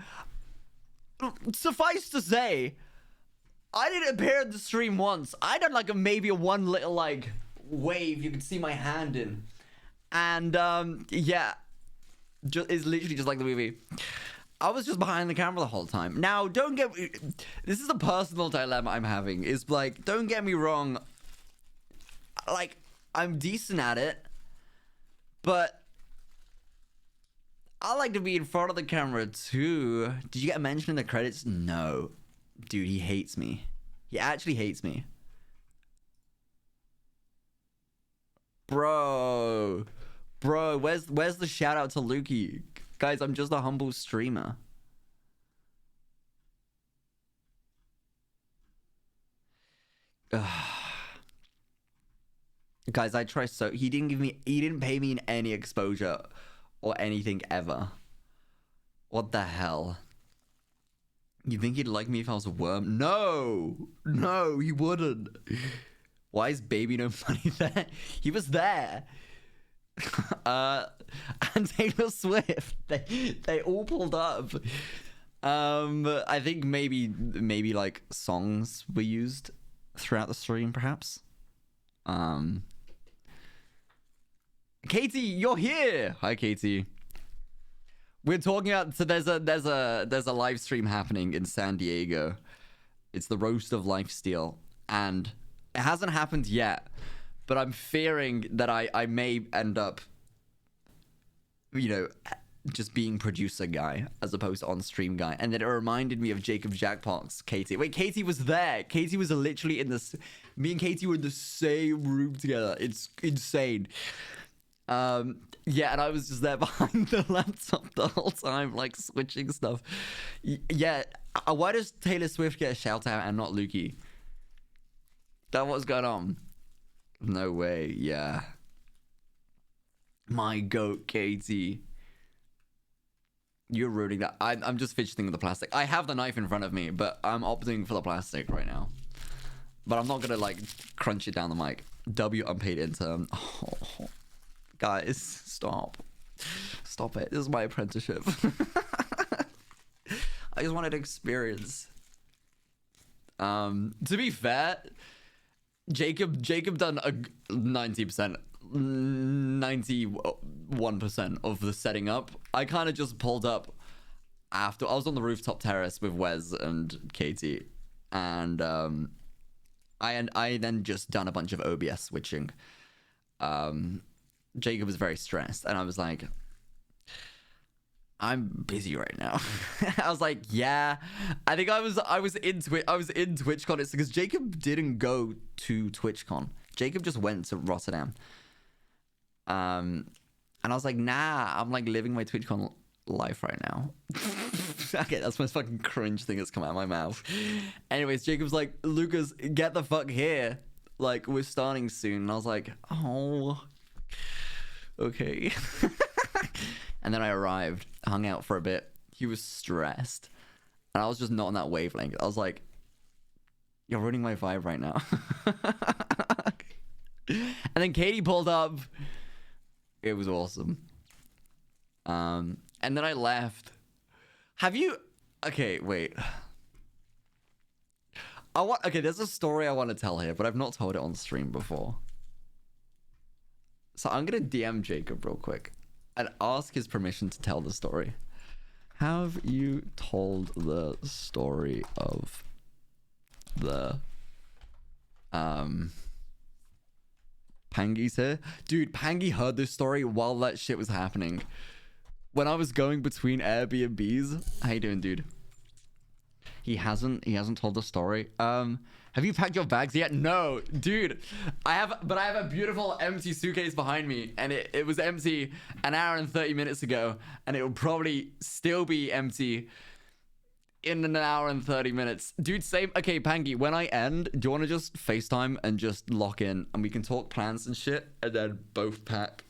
suffice to say, I didn't appear in the stream once. I done like maybe one little like wave you can see my hand in. And yeah, it's literally just like the movie. I was just behind the camera the whole time. Now, don't get me... This is a personal dilemma I'm having. Is like, don't get me wrong. Like, I'm decent at it. But I like to be in front of the camera too. Did you get a mention in the credits? No. Dude, he hates me. He actually hates me. Bro, where's the shout out to Lukey? Guys, I'm just a humble streamer. Guys, I try so... He didn't pay me in any exposure or anything ever. What the hell? You think he'd like me if I was a worm? No, he wouldn't. Why is Baby No Money there? He was there. And Taylor Swift, they all pulled up. I think maybe like songs were used throughout the stream, perhaps. Katie, you're here. Hi, Katie. We're talking about, so there's a live stream happening in San Diego. It's the Roast of Lifesteal, and it hasn't happened yet, but I'm fearing that I may end up, you know, just being producer guy as opposed to on stream guy. And then it reminded me of Jacob Jackbox. Katie, wait, Katie was there. Katie was literally in this. Me and Katie were in the same room together. It's insane. Yeah, and I was just there behind the laptop the whole time, like switching stuff. Yeah, why does Taylor Swift get a shout out and not Lukey? That what's going on? No way. Yeah. My goat, Katie. You're ruining that. I'm just fidgeting with the plastic. I have the knife in front of me, but I'm opting for the plastic right now. But I'm not gonna like crunch it down the mic. W unpaid intern. Oh, guys, stop it. This is my apprenticeship. I just wanted experience. To be fair, Jacob done a 90%, 91% of the setting up. I kind of just pulled up after I was on the rooftop terrace with Wes and Katie, and I then just done a bunch of OBS switching. Jacob was very stressed, and I was like, I'm busy right now. I was like, yeah. I think I was in TwitchCon. It's because Jacob didn't go to TwitchCon. Jacob just went to Rotterdam. And I was like, nah, I'm like living my TwitchCon life right now. Okay, that's my fucking cringe thing that's come out of my mouth. Anyways, Jacob's like, Lucas, get the fuck here. Like, we're starting soon. And I was like, oh, okay. And then I arrived, hung out for a bit. He was stressed. And I was just not on that wavelength. I was like, you're ruining my vibe right now. And then Katie pulled up. It was awesome. And then I left. Have you... Okay, wait. Okay, there's a story I want to tell here, but I've not told it on stream before. So I'm going to DM Jacob real quick and ask his permission to tell the story. Have you told the story of the Pangy's here. Dude, Pangy heard this story while that shit was happening. When I was going between Airbnbs. How you doing, dude? He hasn't told the story. Have you packed your bags yet? No, dude. I have a beautiful empty suitcase behind me, and it was empty an hour and 30 minutes ago, and it will probably still be empty in an hour and 30 minutes. Dude, same. Okay, Pangy, when I end, do you want to just FaceTime and just lock in, and we can talk plans and shit, and then both pack?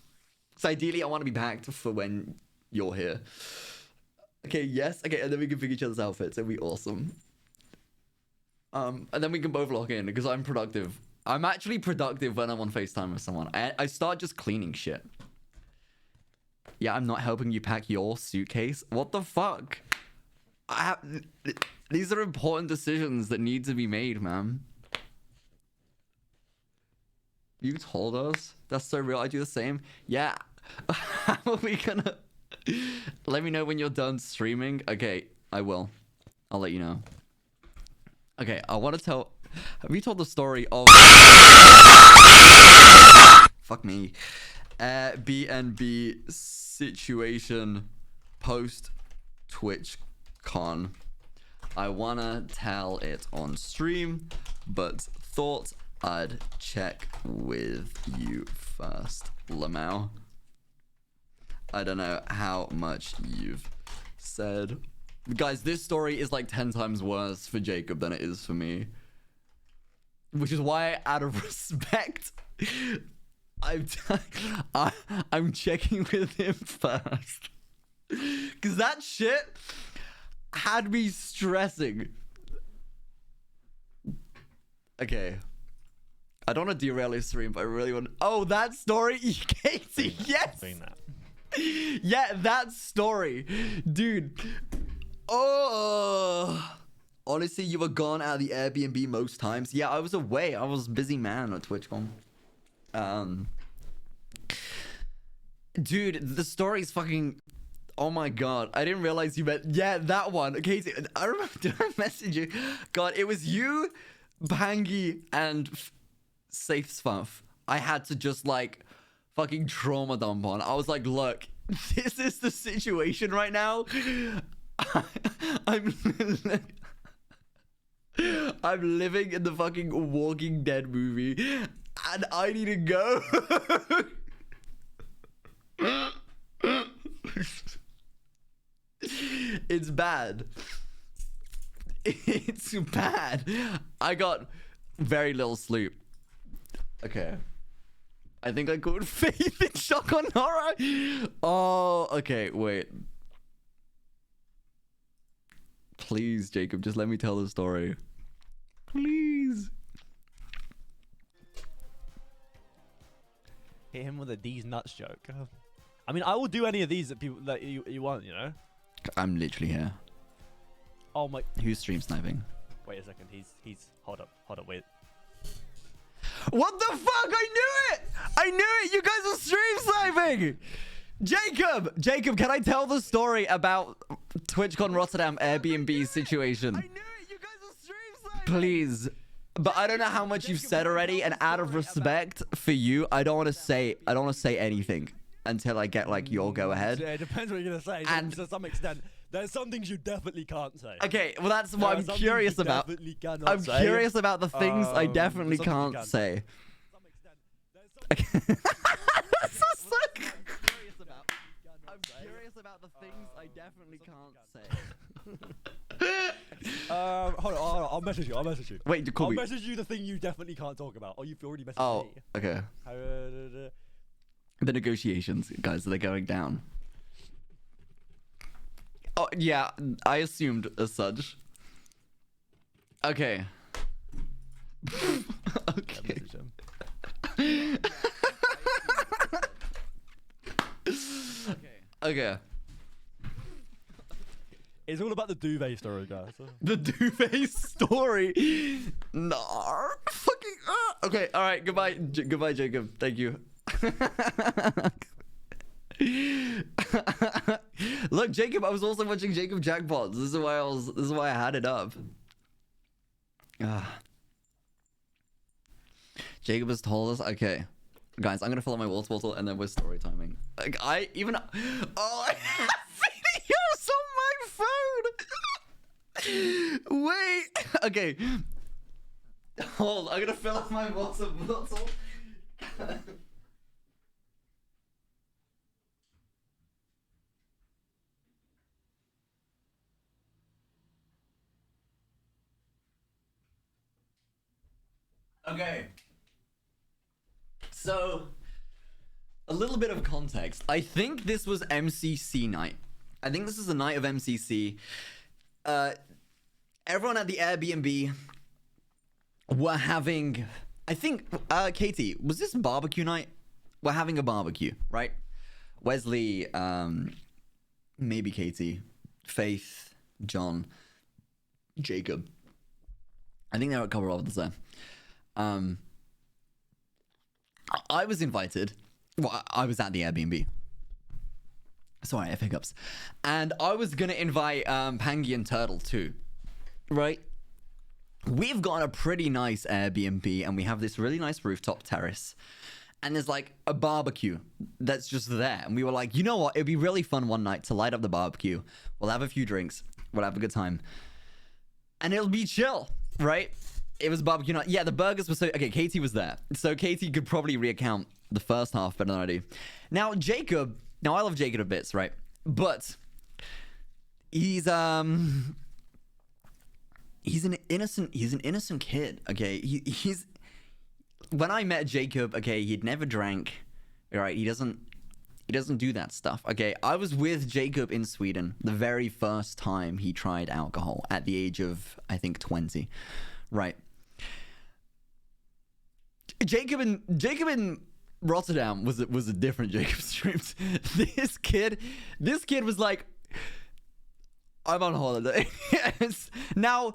So ideally, I want to be packed for when you're here. Okay, yes. Okay, and then we can pick each other's outfits. It'd be awesome. And then we can both log in because I'm productive. I'm actually productive when I'm on FaceTime with someone. I start just cleaning shit. Yeah, I'm not helping you pack your suitcase. What the fuck? These are important decisions that need to be made, man. You told us? That's so real. I do the same. Yeah. How are we gonna... Let me know when you're done streaming. Okay, I will. I'll let you know. Okay, I want to tell... Have you told the story of... Fuck me. BNB situation post TwitchCon. I want to tell it on stream, but thought I'd check with you first, Lamau. I don't know how much you've said. Guys, this story is like 10 times worse for Jacob than it is for me. Which is why, out of respect, I'm checking with him first. Because that shit had me stressing. Okay. I don't want to derail his stream, but I really want... Oh, that story? Casey, yes! Yeah, that story. Dude. Oh. Honestly, you were gone out of the Airbnb most times. Yeah, I was away. I was a busy man at TwitchCon. Dude, the story's fucking... Oh my god. I didn't realize you meant... Yeah, that one. Okay, I remember... Did I message you? God, it was you, Pangy, and Safe Spuff. I had to just, like... fucking trauma dump on. I was like, look, this is the situation right now. I'm living in the fucking Walking Dead movie, and I need to go. It's bad. It's bad. I got very little sleep. Okay. I think I called Faith in Shock on Horror. Oh, okay, wait. Please, Jacob, just let me tell the story. Please. Hit him with a D's nuts joke. I mean, I will do any of these that people that you want, you know? I'm literally here. Oh my... Who's stream sniping? Wait a second, he's... Hold up, wait. What the fuck? I knew it! I knew it! You guys are stream sniping! Jacob, can I tell the story about TwitchCon Rotterdam Airbnb situation? I knew it! You guys are stream sniping! Please. But I don't know how much you've said already, and out of respect for you, I don't want to say anything until I get like your go ahead. Yeah, it depends what you're gonna say. And to some extent, there's some things you definitely can't say. Okay, well that's what I'm curious about. I'm curious about the things I definitely can't say. Okay. I'm curious about the things I definitely can't say. Hold on, I'll message you. Wait, call me. I'll message you the thing you definitely can't talk about, or you've already messaged me. Oh, okay. The negotiations, guys, they're going down. Oh, yeah, I assumed as such. Okay. Okay. Okay. It's all about the duvet story, guys. The duvet story? No. Fucking. Okay, alright, goodbye. Goodbye, Jacob. Thank you. Look, Jacob, I was also watching Jacob Jackpots. This is why I had it up. Jacob has told us. Okay, guys, I'm gonna fill up my water bottle and then we're story timing. Like I have videos on my phone. Wait. Okay. Hold. I'm gonna fill up my water bottle. Okay. So, a little bit of context. I think this was MCC night. I think this is the night of MCC. Everyone at the Airbnb were having... I think, Katie, was this barbecue night? We're having a barbecue, right? Wesley, maybe Katie, Faith, John, Jacob. I think there were a couple of others there. I was invited. Well, I was at the Airbnb. Sorry, I have hiccups. And I was gonna invite Pangy and Turtle too, right? We've got a pretty nice Airbnb and we have this really nice rooftop terrace. And there's like a barbecue that's just there. And we were like, you know what? It'd be really fun one night to light up the barbecue. We'll have a few drinks. We'll have a good time. And it'll be chill, right? It was barbecue night. Yeah, the burgers were so... Okay, Katie was there. So Katie could probably recount the first half better than I do. Now, Jacob... Now, I love Jacob a bit, right? But... He's an innocent kid, okay? He's... When I met Jacob, okay, he'd never drank, right? He doesn't do that stuff, okay? I was with Jacob in Sweden the very first time he tried alcohol at the age of, I think, 20, right? Jacob in Rotterdam was a different Jacob streams. This kid was like, I'm on holiday. Yes. Now,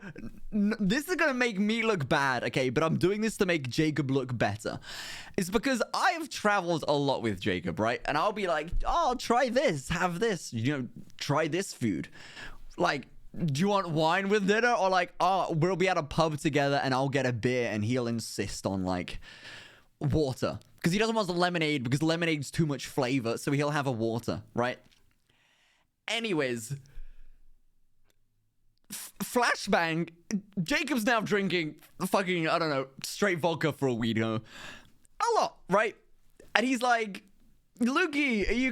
this is gonna make me look bad, okay? But I'm doing this to make Jacob look better. It's because I've traveled a lot with Jacob, right? And I'll be like, oh, try this, have this, you know, try this food. Like, do you want wine with dinner? Or like, oh, we'll be at a pub together and I'll get a beer and he'll insist on like water. Because he doesn't want the lemonade because lemonade's too much flavor. So he'll have a water, right? Anyways, flashbang, Jacob's now drinking fucking, I don't know, straight vodka for a weed, you know? A lot, right? And he's like, Lukey, are you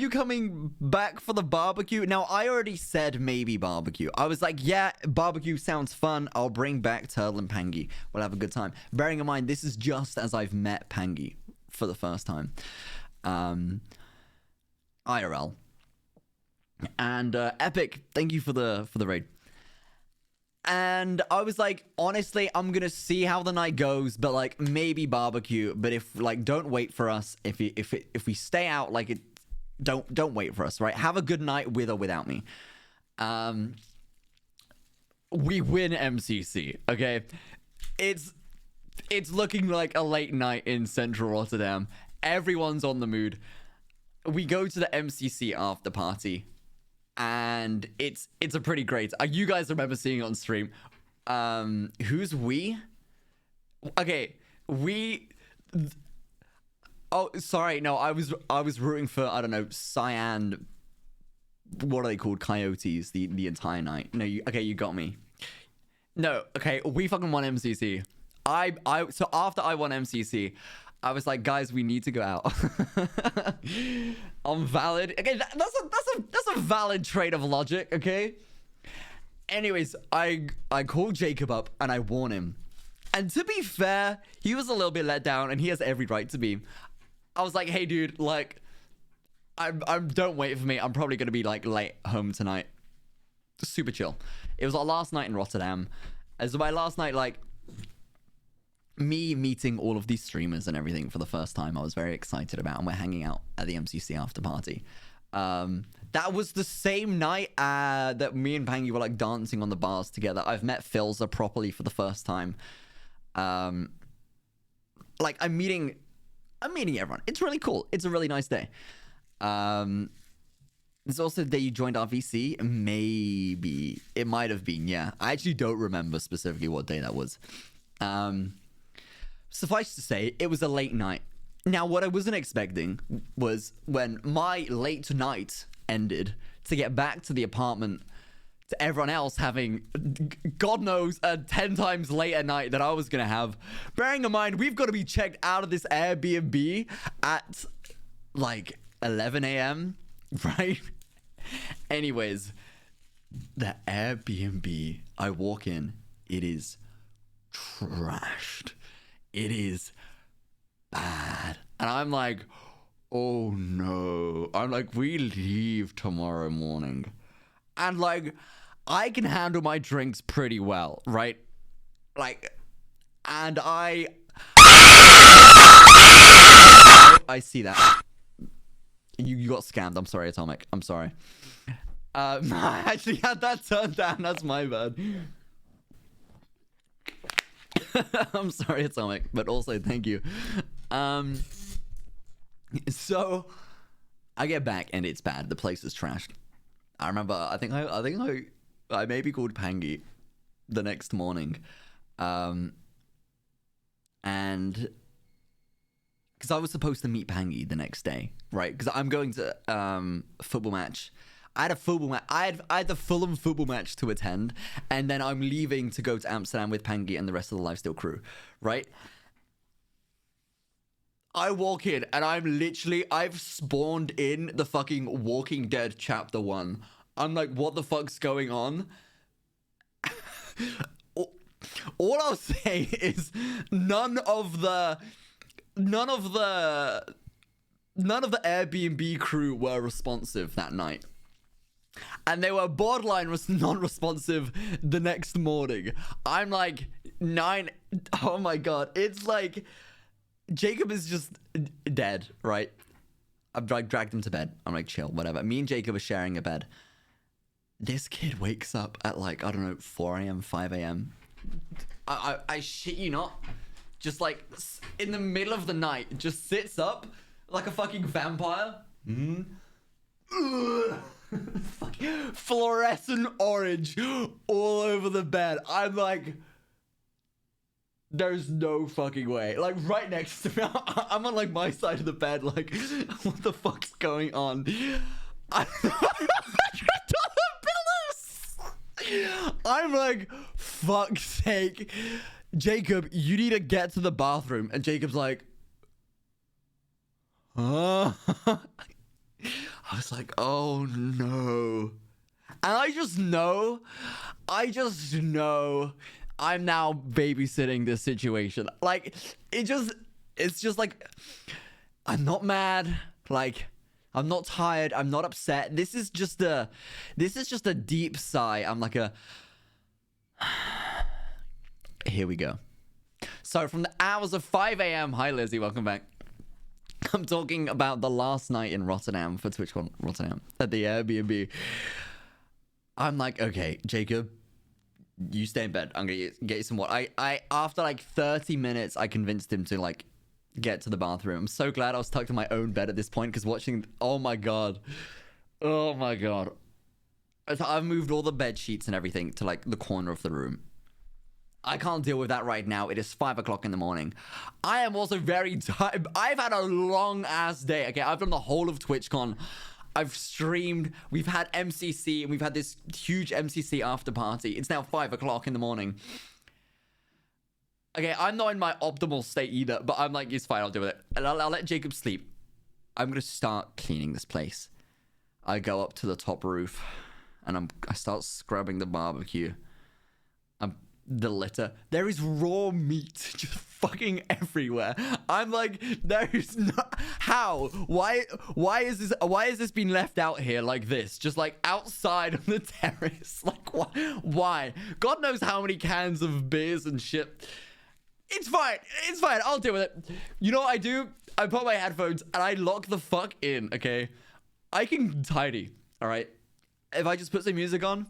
coming back for the barbecue? Now, I already said maybe barbecue. I was like, yeah, barbecue sounds fun. I'll bring back Turtle and Pangy. We'll have a good time. Bearing in mind, this is just as I've met Pangy for the first time. IRL. And Epic, thank you for the raid. And I was like, honestly, I'm gonna see how the night goes, but like maybe barbecue. But if like, don't wait for us. If we stay out, like it, don't wait for us, right? Have a good night with or without me. We win MCC, okay? It's looking like a late night in Central Rotterdam. Everyone's on the mood. We go to the MCC after party. And it's a pretty great... you guys remember seeing it on stream. Who's we? Okay, we... Oh, sorry. No, I was rooting for, I don't know, Cyan... What are they called? Coyotes the entire night. No, you got me. No, okay, we fucking won MCC. So after I won MCC... I was like, guys, we need to go out. I'm valid. Okay, that's a valid trait of logic, okay? Anyways, I called Jacob up and I warned him. And to be fair, he was a little bit let down and he has every right to be. I was like, hey, dude, like, don't wait for me. I'm probably going to be, like, late home tonight. Super chill. It was our last night in Rotterdam. As my last night, like... me meeting all of these streamers and everything for the first time, I was very excited about, and we're hanging out at the MCC after party. That was the same night that me and Pangy were like dancing on the bars together. I've met Philza properly for the first time. Like I'm meeting everyone. It's really cool. It's a really nice day. There's also the day you joined RVC. Maybe it might have been. Yeah, I actually don't remember specifically what day that was. Suffice to say, it was a late night. Now, what I wasn't expecting was when my late night ended to get back to the apartment to everyone else having, God knows, a 10 times later night that I was going to have. Bearing in mind, we've got to be checked out of this Airbnb at like 11 a.m., right? Anyways, the Airbnb, I walk in, it is trashed. It is bad. And I'm like, oh no. I'm like, we leave tomorrow morning. And like, I can handle my drinks pretty well, right? Like, and I see that. You got scammed. I'm sorry, Atomic. I'm sorry. I actually had that turned down. That's my bad. I'm sorry, Atomic, but also thank you. So I get back and it's bad. The place is trashed. I remember. I think I maybe called Pangy the next morning, and because I was supposed to meet Pangy the next day, right? Because I'm going to football match. I had a football match. I had the Fulham football match to attend, and then I'm leaving to go to Amsterdam with Pangy and the rest of the Lifesteal crew, right? I walk in, and I've spawned in the fucking Walking Dead Chapter 1. I'm like, what the fuck's going on? All I'll say is none of the Airbnb crew were responsive that night. And they were borderline non-responsive the next morning. I'm like, 9... Oh my god. It's like... Jacob is just dead, right? I've dragged him to bed. I'm like, chill, whatever. Me and Jacob are sharing a bed. This kid wakes up at like, I don't know, 4 a.m., 5 a.m. I shit you not. Just like, in the middle of the night, just sits up like a fucking vampire. Fluorescent orange all over the bed. I'm like, there's no fucking way. Like, right next to me, I'm on like my side of the bed, like, what the fuck's going on? I'm like, fuck's sake. Jacob, you need to get to the bathroom. And Jacob's like, huh? I was like, oh no. And I just know I'm now babysitting this situation. Like, it's just like, I'm not mad. Like, I'm not tired. I'm not upset. This is just a deep sigh. I'm like here we go. So from the hours of 5 a.m. Hi, Lizzie. Welcome back. I'm talking about the last night in Rotterdam for TwitchCon Rotterdam at the Airbnb. I'm like, okay, Jacob, you stay in bed. I'm gonna get you some water. I after like 30 minutes, I convinced him to like get to the bathroom. I'm so glad I was tucked in my own bed at this point because watching, oh my god. I've moved all the bed sheets and everything to like the corner of the room. I can't deal with that right now. It is 5 o'clock in the morning. I am also very tired. I've had a long ass day. Okay, I've done the whole of TwitchCon. I've streamed. We've had MCC, and we've had this huge MCC after party. It's now 5 o'clock in the morning. Okay, I'm not in my optimal state either, but I'm like, it's fine. I'll deal with it. And I'll let Jacob sleep. I'm gonna start cleaning this place. I go up to the top roof, and I start scrubbing the barbecue. The litter. There is raw meat just fucking everywhere. I'm like, there is no... How? Why is this being left out here like this? Just like outside on the terrace. Like, why? God knows how many cans of beers and shit. It's fine. It's fine. I'll deal with it. You know what I do? I put my headphones and I lock the fuck in, okay? I can tidy, all right? If I just put some music on,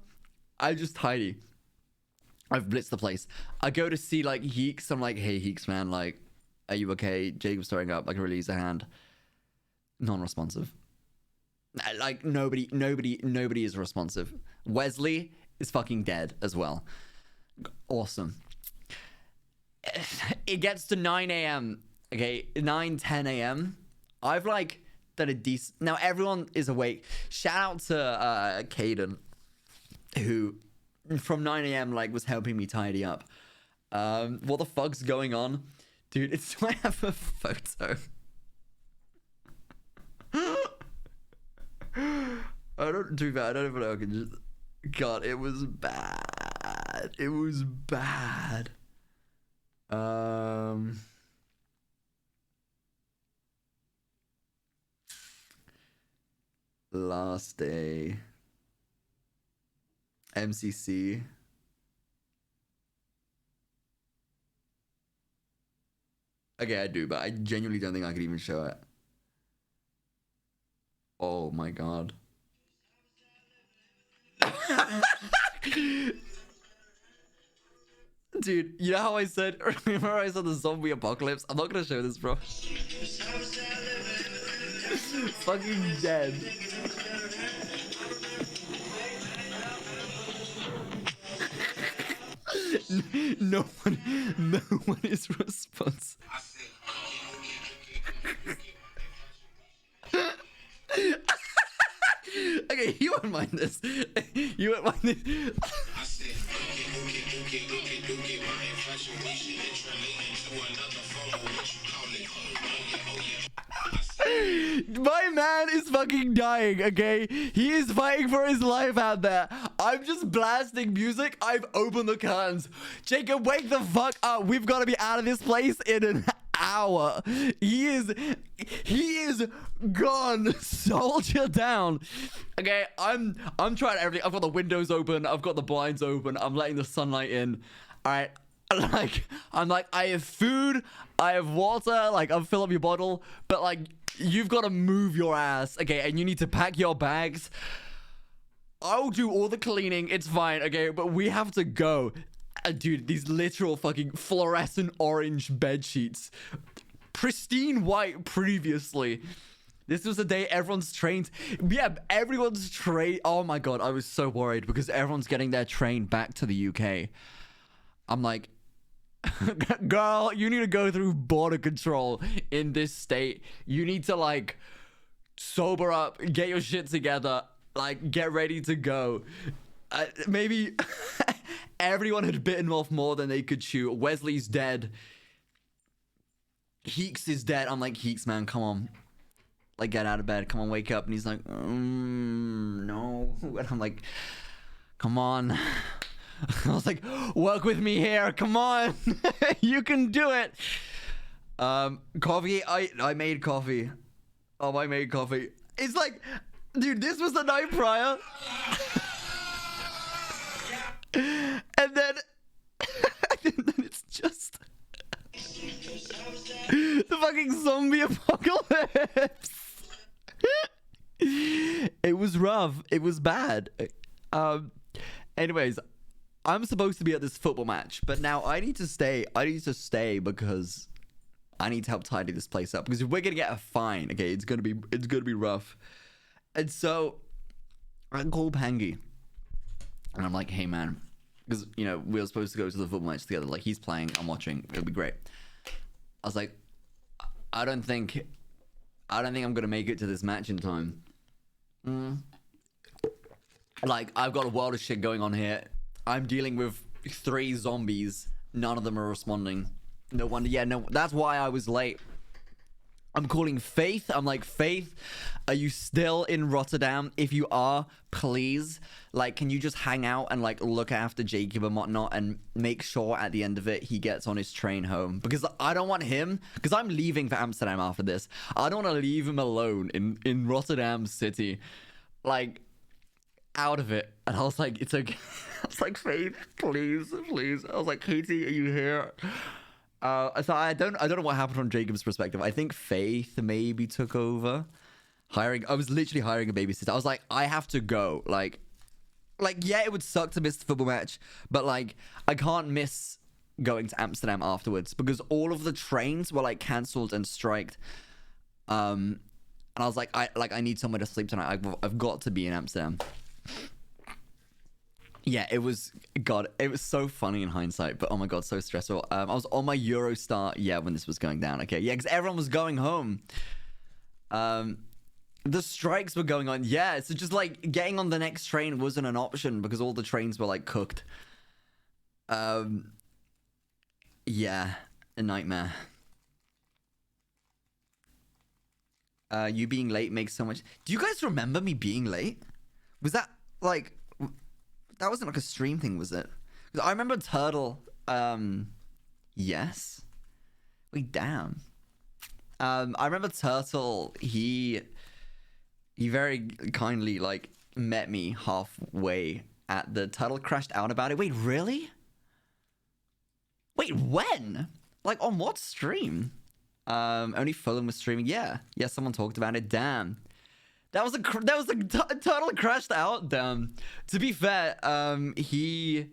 I just tidy. I've blitzed the place. I go to see like Heeks. I'm like, hey Heeks, man, like, are you okay? Jacob's throwing up. I can release a hand. Non-responsive. Like nobody is responsive. Wesley is fucking dead as well. Awesome. it gets to 9 a.m. Okay, 10 a.m. I've like done a decent. Now everyone is awake. Shout out to Caden, who from 9 a.m. like was helping me tidy up. What the fuck's going on, dude? It's I have a photo. I don't do that. I don't even know. I can just. God, it was bad. It was bad. Last day. MCC. Okay, I do, but I genuinely don't think I could even show it. Oh my god. Dude, you know how I said, remember I said the zombie apocalypse? I'm not gonna show this, bro. Fucking dead. No one is responsive. Okay, you won't mind this. You won't mind this. My man is fucking dying, okay? He is fighting for his life out there. I'm just blasting music. I've opened the curtains. Jacob, wake the fuck up. We've got to be out of this place in an hour. He is gone. Soldier down. Okay, I'm trying everything. I've got the windows open. I've got the blinds open. I'm letting the sunlight in. All right. I'm like, I have food, I have water, like, I'll fill up your bottle, but like, you've got to move your ass, okay, and you need to pack your bags. I'll do all the cleaning, it's fine, okay, but we have to go. Dude, these literal fucking fluorescent orange bed sheets, pristine white previously. This was the day everyone's trained. Yeah, everyone's trained. Oh my god, I was so worried because everyone's getting their train back to the UK. I'm like, girl, you need to go through border control in this state. You need to like sober up, get your shit together, like get ready to go. Maybe everyone had bitten off more than they could chew. Wesley's dead. Heeks is dead. I'm like, Heeks, man, come on. Like, get out of bed. Come on, wake up. And he's like, no. And I'm like, come on. I was like, work with me here. Come on. You can do it. Coffee. I made coffee. Oh, I made coffee. It's like, dude, this was the night prior. And then it's just the fucking zombie apocalypse. It was rough. It was bad. Anyways, I'm supposed to be at this football match, but now I need to stay. I need to stay because I need to help tidy this place up. Because if we're gonna get a fine, okay, it's gonna be rough. And so I call Pangy, and I'm like, hey man, because you know we were supposed to go to the football match together. Like he's playing, I'm watching. It'll be great. I was like, I don't think I'm gonna make it to this match in time. Like I've got a world of shit going on here. I'm dealing with 3 zombies. None of them are responding. No wonder. Yeah, no, that's why I was late. I'm calling Faith. I'm like, Faith, are you still in Rotterdam? If you are, please, like, can you just hang out and like look after Jacob and whatnot and make sure at the end of it he gets on his train home? Because I don't want him, because I'm leaving for Amsterdam after this. I don't want to leave him alone in Rotterdam City. Like, out of it. And I was like, it's okay. I was like, Faith, please. I was like, Katie, are you here? So I don't know what happened from Jacob's perspective. I think Faith maybe took over. I was literally hiring a babysitter. I was like, I have to go. Like, yeah, it would suck to miss the football match, but like, I can't miss going to Amsterdam afterwards because all of the trains were like cancelled and striked. And I was like, I need somewhere to sleep tonight. I've got to be in Amsterdam. Yeah, it was, God, it was so funny in hindsight, but oh my God, so stressful. I was on my Eurostar, yeah, when this was going down. Okay, yeah, because everyone was going home. The strikes were going on. Yeah, so just like getting on the next train wasn't an option because all the trains were like cooked. Yeah, a nightmare. You being late makes so much. Do you guys remember me being late? Was that like, that wasn't like a stream thing, was it? 'Cause I remember Turtle. Yes. Wait, damn. I remember Turtle. He very kindly like met me halfway at the Turtle crashed out about it. Wait, really? Wait, when? Like on what stream? Only Fulham was streaming. Yeah, someone talked about it. Damn, that was a Turtle crashed out. Damn. To be fair, he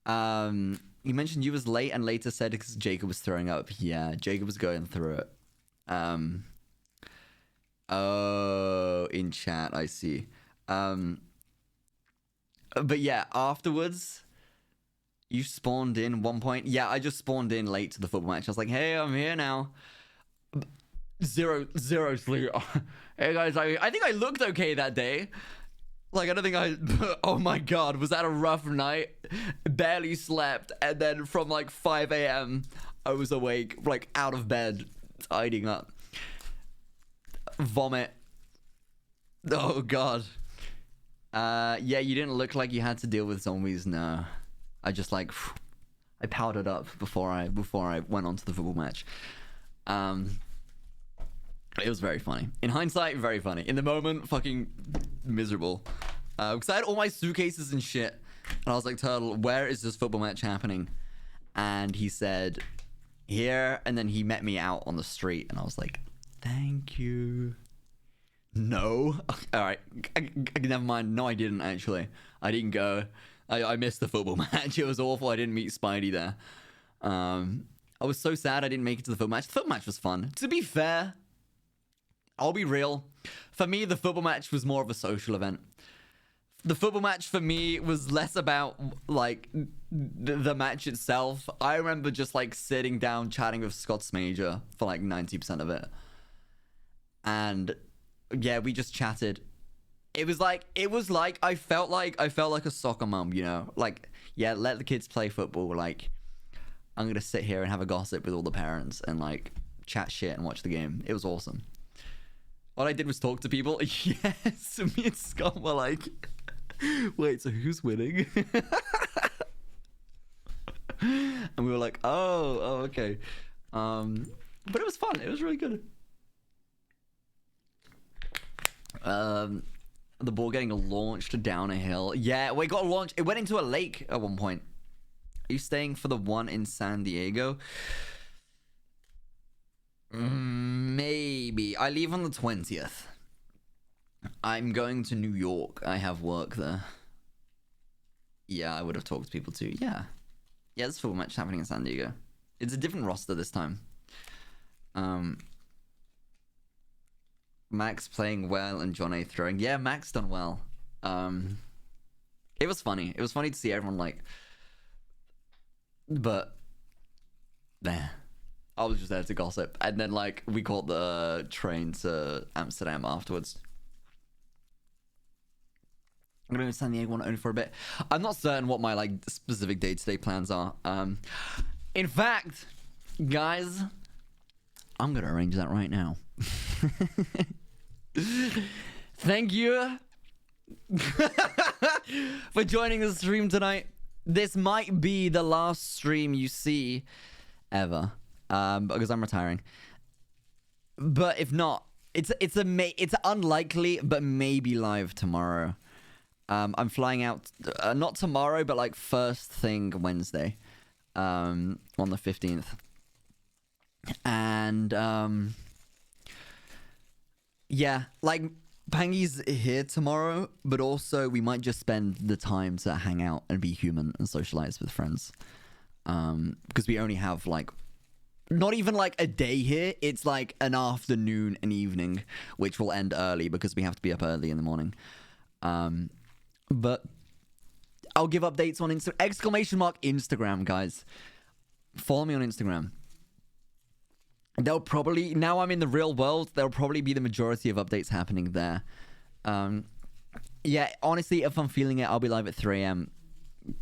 mentioned you was late and later said because Jacob was throwing up. Yeah, Jacob was going through it. Oh, in chat, I see. But yeah, afterwards. You spawned in 1 point. Yeah, I just spawned in late to the football match. I was like, hey, I'm here now. Zero sleep. Hey guys, I think I looked okay that day. Like, I don't think I... Oh my God, was that a rough night? Barely slept. And then from like 5 a.m., I was awake, like out of bed, tidying up. Vomit. Oh God. Yeah, you didn't look like you had to deal with zombies, no. I just like I powdered up before I went on to the football match. It was very funny. In hindsight, very funny. In the moment, fucking miserable. Because I had all my suitcases and shit. And I was like, Turtle, where is this football match happening? And he said, here. And then he met me out on the street. And I was like, thank you. No. All right. Never mind. No, I didn't actually. I didn't go. I missed the football match. It was awful. I didn't meet Spidey there. I was so sad I didn't make it to the football match. The football match was fun. To be fair, I'll be real. For me, the football match was more of a social event. The football match for me was less about like the match itself. I remember just like sitting down chatting with Scott Major for like 90% of it. And yeah, we just chatted. It was like I felt like a soccer mom, you know? Like, yeah, let the kids play football. Like, I'm gonna sit here and have a gossip with all the parents and like chat shit and watch the game. It was awesome. All I did was talk to people. Yes, me and Scott were like, wait, so who's winning? And we were like, oh, okay. But it was fun. It was really good. The ball getting launched down a hill. Yeah, we got launched. It went into a lake at one point. Are you staying for the one in San Diego? Maybe. I leave on the 20th. I'm going to New York. I have work there. Yeah, I would have talked to people too. Yeah, there's a football match happening in San Diego. It's a different roster this time. Max playing well and John A throwing. Yeah, Max done well. It was funny. It was funny to see everyone like. But there, I was just there to gossip, and then like we caught the train to Amsterdam afterwards. I'm gonna go to San Diego only for a bit. I'm not certain what my like specific day-to-day plans are. In fact, guys, I'm gonna arrange that right now. Thank you for joining the stream tonight. This might be the last stream you see ever, because I'm retiring. But if not, it's unlikely, but maybe live tomorrow. I'm flying out not tomorrow, but like first thing Wednesday, on the 15th, and yeah, like Pangy's here tomorrow, but also we might just spend the time to hang out and be human and socialize with friends, because we only have like not even like a day here. It's like an afternoon and evening, which will end early because we have to be up early in the morning. But I'll give updates on Instagram, guys. Follow me on Instagram. They'll probably, now I'm in the real world, there'll probably be the majority of updates happening there. Yeah, honestly, if I'm feeling it, I'll be live at 3 a.m.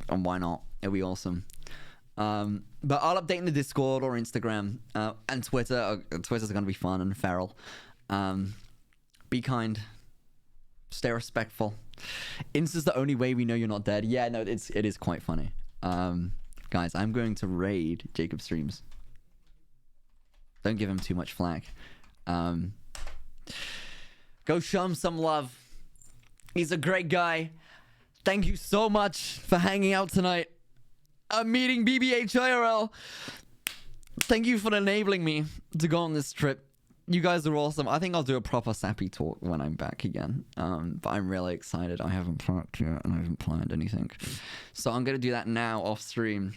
And why not? It'll be awesome. But I'll update in the Discord or Instagram and Twitter. Twitter's going to be fun and feral. Be kind. Stay respectful. Insta's the only way we know you're not dead. Yeah, no, it is quite funny. Guys, I'm going to raid Jacob Streams. Don't give him too much flack. Go show him some love. He's a great guy. Thank you so much for hanging out tonight. I'm meeting BBH IRL. Thank you for enabling me to go on this trip. You guys are awesome. I think I'll do a proper sappy talk when I'm back again. But I'm really excited. I haven't planned yet and I haven't planned anything. So I'm going to do that now off stream,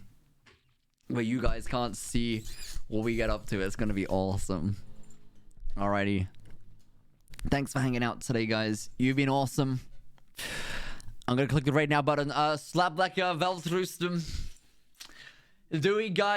where you guys can't see what we get up to. It's going to be awesome. Alrighty. Thanks for hanging out today, guys. You've been awesome. I'm going to click the right now button. Slap like a Velvet Roostum. Do we, guys?